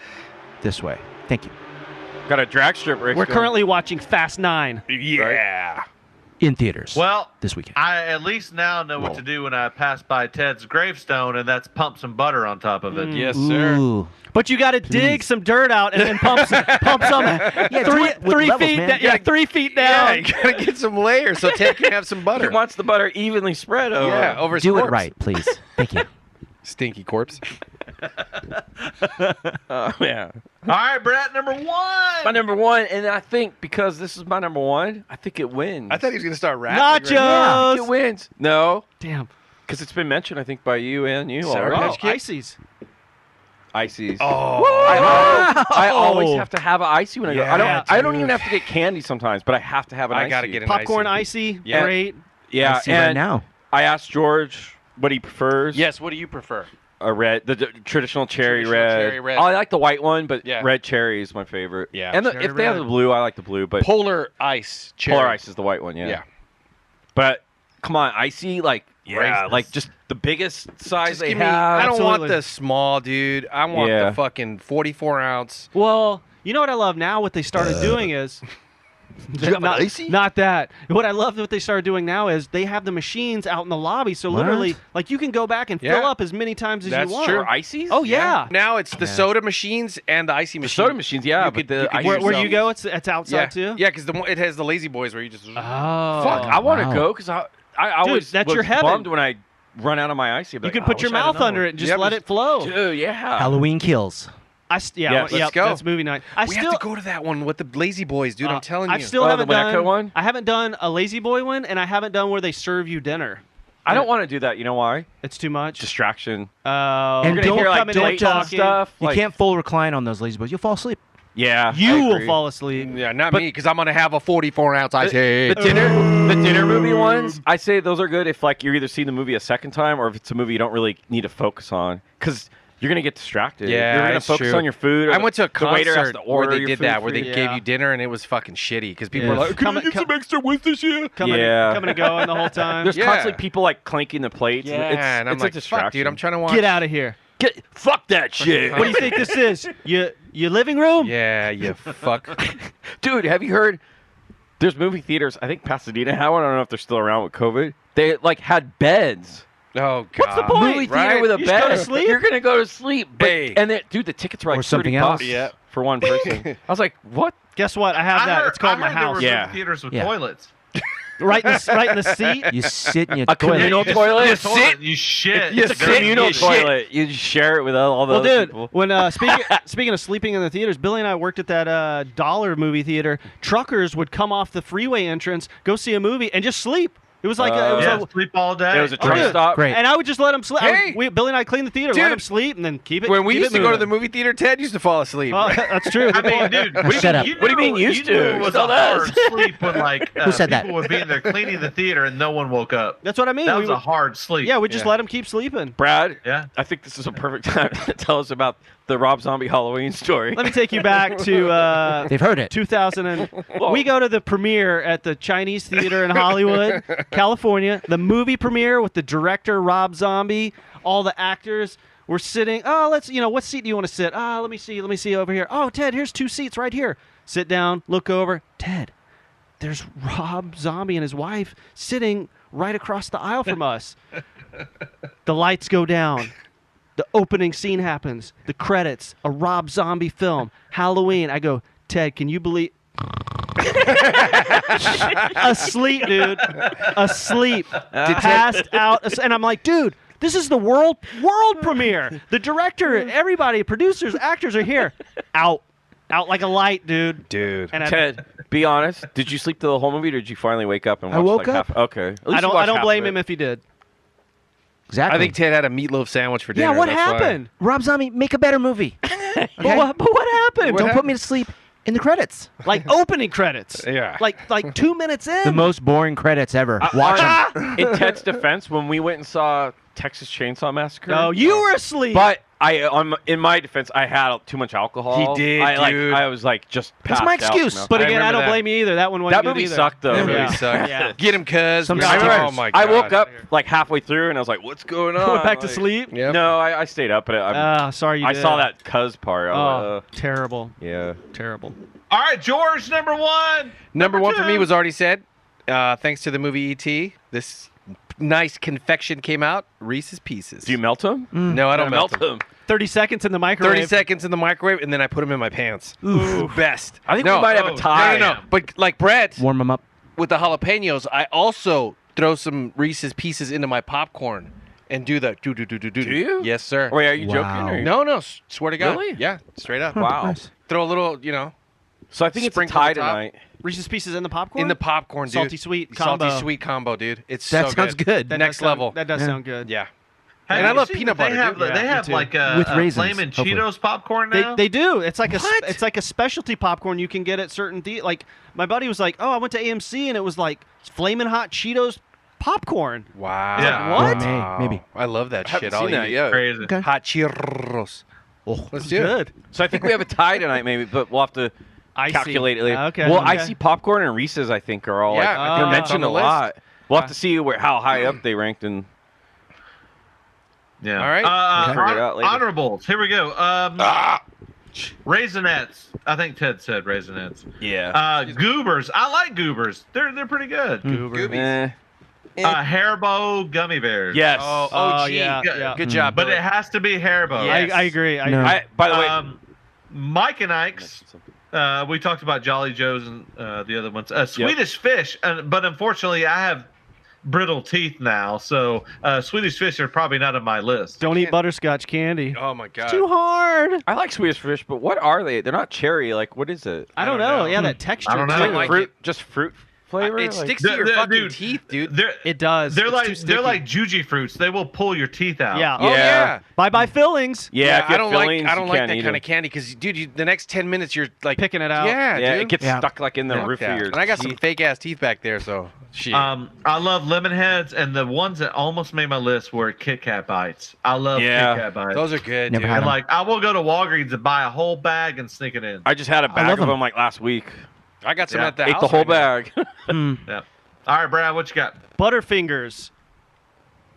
this way. Thank you. Got a drag strip race. We're going. currently watching Fast 9. Yeah. In theaters. Well, this weekend. I at least now know what to do when I pass by Ted's gravestone, and that's pump some butter on top of it. Yes, sir. Ooh. But you got to dig some dirt out and then pump some do it with three levels, feet. man. Yeah, 3 feet Yeah, down. you gotta get some layers so Ted can have some He butter. wants the butter evenly spread over. Yeah, over his Do it corpse. right, please. Thank you. Stinky corpse. Oh, yeah. All right, Brett, number one. My number one, and I think because this is my number one, I think it wins. I thought he was gonna start rapping. Nachos. I think it wins. No, Damn. because it's been mentioned, I think, by you and you Sour already. Patch Kids? Ices. Ices. Oh, I always have to have an icy when I go. Yeah, I don't dude. even have to get candy sometimes, but I have to have an I icy. gotta get an Popcorn icy. icy. Yeah. Great. Yeah, I see and right now. I asked George what he prefers. Yes. What do you prefer? A red, the traditional cherry Traditional red. cherry red. I like the white one, but Yeah. red cherry is my favorite. Yeah. and Cherry if they have red. the blue, I like the blue. But Polar ice. Cherry. Polar ice is the white one. Yeah. Yeah. But come on, icy, like Racist. like just the biggest size Just they give me, have. I don't want Absolutely. the small, dude. I want Yeah. the fucking 44 ounce. Well, you know what I love now? What they started doing is. Not that. What I love what they started doing now is they have the machines out in the lobby. So What? literally, like you can go back and Yeah. fill up as many times as That's you want. true. For ices? Oh yeah. Now it's the soda machines and the icy The machine. soda machines, yeah, You but could- the you could icy Where yourself. you go, it's outside Yeah. too. Yeah, because it has the lazy boys where you just. Oh. Fuck, I want to Wow. go because I always that's was your heaven. bummed when I run out of my icy. You can put your mouth under it and just Yeah, let but- it flow. Dude, yeah. Halloween Kills. Yes, let's go. That's movie night. We have to go to that one with the lazy boys, dude. I'm telling you. I still Oh, the haven't Winnetka done one? I haven't done a lazy boy one, and I haven't done where they serve you dinner. I don't want to do that. You know why? It's too much. Distraction. And You're don't gonna hear like come in don't don't talking. stuff. You like- can't full recline on those lazy boys. You'll fall asleep. Yeah, You I will agree. fall asleep. Yeah, not But- me, because I'm gonna have a 44 ounce ice. The dinner movie ones, I say those are good if like you're either seeing the movie a second time or if it's a movie you don't really need to focus on because you're gonna get distracted. Yeah, you're gonna it's focus true. on your food. Or I went to a the waiter has concert to where order they your did food that, where for they you. gave Yeah. you dinner and it was fucking shitty because people Yeah. were like, Come- "Can I get come- some extra with this here?" Coming, Yeah. coming and going the whole time. There's Yeah. constantly people like clanking the plates. Yeah, and and I'm it's like, a distraction. "Fuck, dude, I'm trying to watch." Get out of here. Fuck that shit. What do you think this is? Your living room? Yeah, you fuck. Dude, have you heard? There's movie theaters. I think Pasadena had one. I don't know if they're still around with COVID. They like had beds. Oh god. What's the point? Movie right? theater with a You just bed. go to sleep? You're gonna go to sleep. But, Hey. and then, dude, the tickets were like Or something $30 else. Yeah. for one person. I was like, what? Guess what? I have that. It's called my I heard there house. were Yeah. movie theaters with Yeah. toilets. right in the seat. You sit in your A toilet. communal toilet. You sit. You shit. You It's a sit. communal You shit. toilet. You just share it with all the Well, other dude, people. when speaking of sleeping in the theaters, Billy and I worked at that dollar movie theater. Truckers would come off the freeway entrance, go see a movie, and just sleep. It was like Sleep all day. There was a Oh, truck yeah. stop. Great. and I would just let them sleep. Hey! Billy and I cleaned the theater, let Dude. them sleep, and then keep it. When we keep used it to go to the moving. movie theater, Ted used to fall asleep. Oh, that's true. I mean, dude, Shut up. What do you mean used to? It was Still a hard does. sleep when like Who said that? people would be in there cleaning the theater and no one woke up. That's what I mean. That We was would- a hard sleep. Yeah, we just Yeah. let them keep sleeping. Brad, Yeah. I think this is a perfect time to tell us about the Rob Zombie Halloween story. Let me take you back to They've heard it. 2000 and we go to the premiere at the Chinese Theater in Hollywood, California. The movie premiere with the director Rob Zombie, all the actors. We're sitting. Oh, what seat do you want to sit? Let me see over here. Oh, Ted, here's 2 seats right here. Sit down, look over. Ted, there's Rob Zombie and his wife sitting right across the aisle from us. The lights go down. The opening scene happens. The credits. A Rob Zombie film. Halloween. I go, Ted, can you believe? Asleep, dude. Asleep. Passed out. And I'm like, dude, this is the world premiere. The director, everybody, producers, actors are here. Out like a light, dude. Dude. And Ted, be honest. Did you sleep through the whole movie, or did you finally wake up and watch woke like up. half? Okay. At least I you don't watched half blame of him it. if he did. Exactly. I think Ted had a meatloaf sandwich for dinner. Yeah, what that's why. happened? Rob Zombie, make a better movie. But what happened? Don't put me to sleep in the credits. Like opening credits. Yeah. Like 2 minutes in. The most boring credits ever. Watch them. In Ted's defense, when we went and saw Texas Chainsaw Massacre. No, you were asleep. But in my defense, I had too much alcohol. He did, Dude. dude. I was like just. That's my passed out excuse. from alcohol. But again, I remember don't that. blame you either. That one wasn't That good movie either. sucked though. That movie Yeah. sucked. Yeah. Get him, cuz. Some Oh stickers. my god. I woke up like halfway through and I was like, "What's going on?" Went back to Like- sleep. Yep. No, I stayed up, but Sorry you I did. saw that cuz part. I Oh, was like, terrible. yeah. Terrible. All right, George, number one. Number one for me two. was already said. Thanks to the movie E.T., this nice confection came out. Reese's Pieces. Do you melt them? No, I don't melt them. 30 seconds in the microwave. 30 seconds in the microwave, and then I put them in my pants. Ooh, best. I think no, we might have a tie. No. But like Brett, Warm them up. with the jalapenos, I also throw some Reese's Pieces into my popcorn and do the do. Do you? Yes, sir. Wait, are you Wow. joking? Or No, swear to God. Really? Yeah, straight up. Wow. Nice. Throw a little, So I think it's a Sprinkle on tie the top. tonight. Reese's Pieces in the popcorn? in the popcorn, dude. Salty sweet combo. Salty sweet combo, dude. It's That so sounds good. That Next does sound- level. That does sound good. Yeah. Have And I you love seen peanut that butter, They have, dude. they Yeah, me have too. like a, With a raisins, Flamin' hopefully. Cheetos popcorn now. They do. It's like What? it's like a specialty popcorn you can get at certain like my buddy was like, "Oh, I went to AMC and it was like flaming hot Cheetos popcorn." Wow. Yeah. What? Gourmet, maybe. I love that I haven't shit. I'll seen that eat it. yet. Crazy. Okay. Hot churros. Oh, Let's do it. Good. So I think we have a tie tonight, maybe, but we'll have to Icy. calculate it later. Okay. Well, okay. icy popcorn and Reese's, I think, are all Yeah, like I they're think that's mentioned on a the list. lot. We'll have to see how high up they ranked and. Yeah. All right. Figure it out later. Honorables. Here we go. Raisinets. I think Ted said Raisinets. Yeah. Goobers. I like Goobers. They're pretty good. Goobies. Haribo gummy bears. Yes. Oh, Oh, OG. yeah, yeah. Good job, But Billy. it has to be Haribo. Yes. I agree. I No. agree. By the way, Mike and Ike's. We talked about Jolly Joe's and the other ones. Swedish Fish, but unfortunately, I have brittle teeth now, so Swedish Fish are probably not on my list. Don't eat butterscotch candy. Oh my god. Too hard. I like Swedish Fish, but what are they? They're not cherry. Like, what is it? I don't don't know. know. Yeah, that texture. I don't know. too. I like fruit, it. just fruit flavor. It Like- sticks to your They're- fucking dude, teeth, dude. It does. They're It's too like sticky. juji fruits. They will pull your teeth out. Yeah. Oh yeah. Bye fillings. Yeah, if you I don't have like fillings, I don't you like can't that eat kind them. of candy because, dude, the next 10 minutes you're like Picking it out. Yeah, Yeah, dude. it gets Yeah. stuck like in the Fuck roof that. of your And I got some teeth. fake ass teeth back there, so shit. I love lemon heads, and the ones that almost made my list were Kit Kat bites. I love Yeah. Kit Kat bites. Those are good, Never dude. had and them. like, I will go to Walgreens and buy a whole bag and sneak it in. I just had a bag love of them. them like last week. I got some Yeah. at the Ate house the whole right now. bag. Yeah. All right, Brad, what you got? Butterfingers.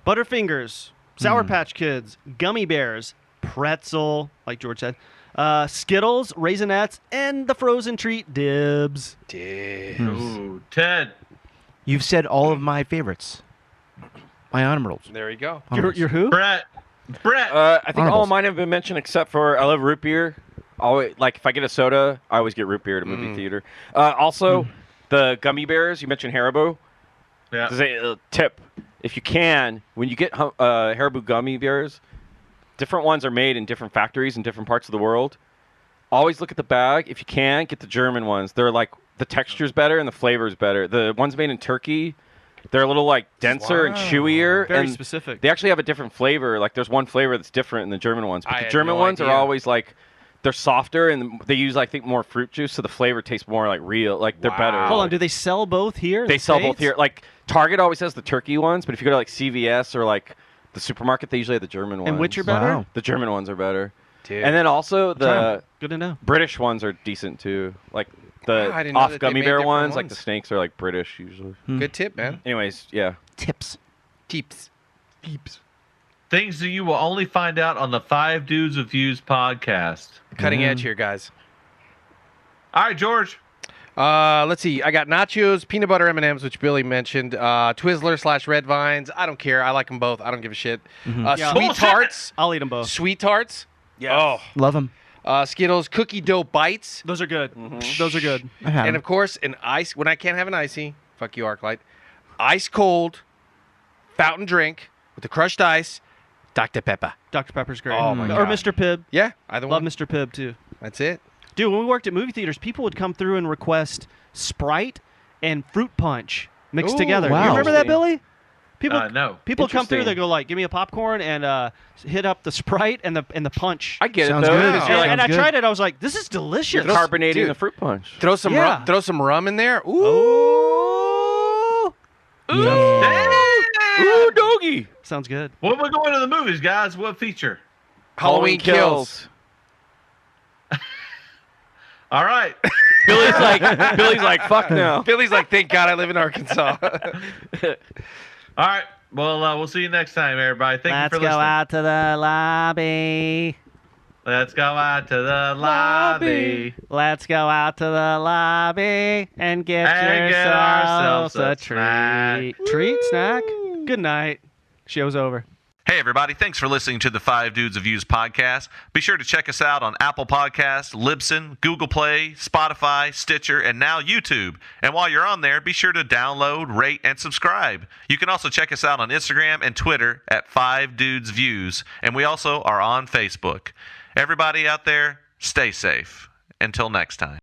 Butterfingers. Sour Patch Kids. Gummy Bears. Pretzel, like George said. Skittles, Raisinets, and the frozen treat Dibs. Dude. Ooh, Ted. You've said all of my favorites. My honorables. There you go. Your who? Brett. I think all Honorables. of mine have been mentioned except for I love root beer. Always, like if I get a soda, I always get root beer at a movie theater. Also, the gummy bears. You mentioned Haribo. Yeah. There's a tip. If you can, when you get Haribo gummy bears, different ones are made in different factories in different parts of the world. Always look at the bag. If you can, get the German ones. They're like, the texture's better and the flavor's better. The ones made in Turkey, they're a little like denser and chewier. Very and specific. They actually have a different flavor. Like there's one flavor that's different in the German ones. But I the had German no ones idea. are always like, they're softer and they use, I think, more fruit juice, so the flavor tastes more like real. Like they're better. Hold on, do they sell both here? in They the sell both States? here. Like Target always has the turkey ones, but if you go to like CVS or like the supermarket, they usually have the German ones. And which are better? Wow. The German ones are better. Dude. And then also Try 'em. the Good to know. British ones are decent too. Like the Wow, I didn't know off that they gummy made bear different ones, like the ones. snakes, are like British usually. Good tip, man. Anyways, yeah. Tips. Teeps. Things that you will only find out on the 5 Dudes with Views podcast. Cutting edge here, guys. All right, George. Let's see. I got nachos, peanut butter M&Ms, which Billy mentioned. Twizzler / Red Vines. I don't care. I like them both. I don't give a shit. Yeah. Sweet Bullshit. Tarts. I'll eat them both. Sweet Tarts. Yes. Love them. Skittles, cookie dough bites, Those are good. Those are good. I've had and 'em. of course an ice. When I can't have an icy, fuck you, ArcLight. Ice cold, fountain drink with the crushed ice, Dr Pepper. Dr. Pepper's great. Oh, my Or God. Mr. Pibb. Yeah, either Love one. Mr. Pibb too. That's it. Dude, when we worked at movie theaters, people would come through and request Sprite and fruit punch mixed Ooh, together. wow. You remember that, Billy? People, No. people come through. They Interesting. go like, "Give me a popcorn and hit up the Sprite and the punch." I get Sounds it though. good. 'Cause Wow. You're like and I good. tried it. I was like, "This is delicious." you're carbonating Dude. the fruit punch. Throw some Yeah. rum in there. Ooh. Oh, Yeah. Ooh, doggy. sounds good. When we're going to the movies, guys, what feature? Halloween kills. All right. Billy's like, fuck no. Billy's like, thank God I live in Arkansas. All right. Well, we'll see you next time, everybody. Thank Let's you for go listening. out to the lobby. Let's go out to the lobby. Let's go out to the lobby and get And get yourselves ourselves a a snack. Treat, snack. Good night. Show's over. Hey, everybody. Thanks for listening to the 5 Dudes of Views podcast. Be sure to check us out on Apple Podcasts, Libsyn, Google Play, Spotify, Stitcher, and now YouTube. And while you're on there, be sure to download, rate, and subscribe. You can also check us out on Instagram and Twitter at 5 Dudes Views. And we also are on Facebook. Everybody out there, stay safe. Until next time.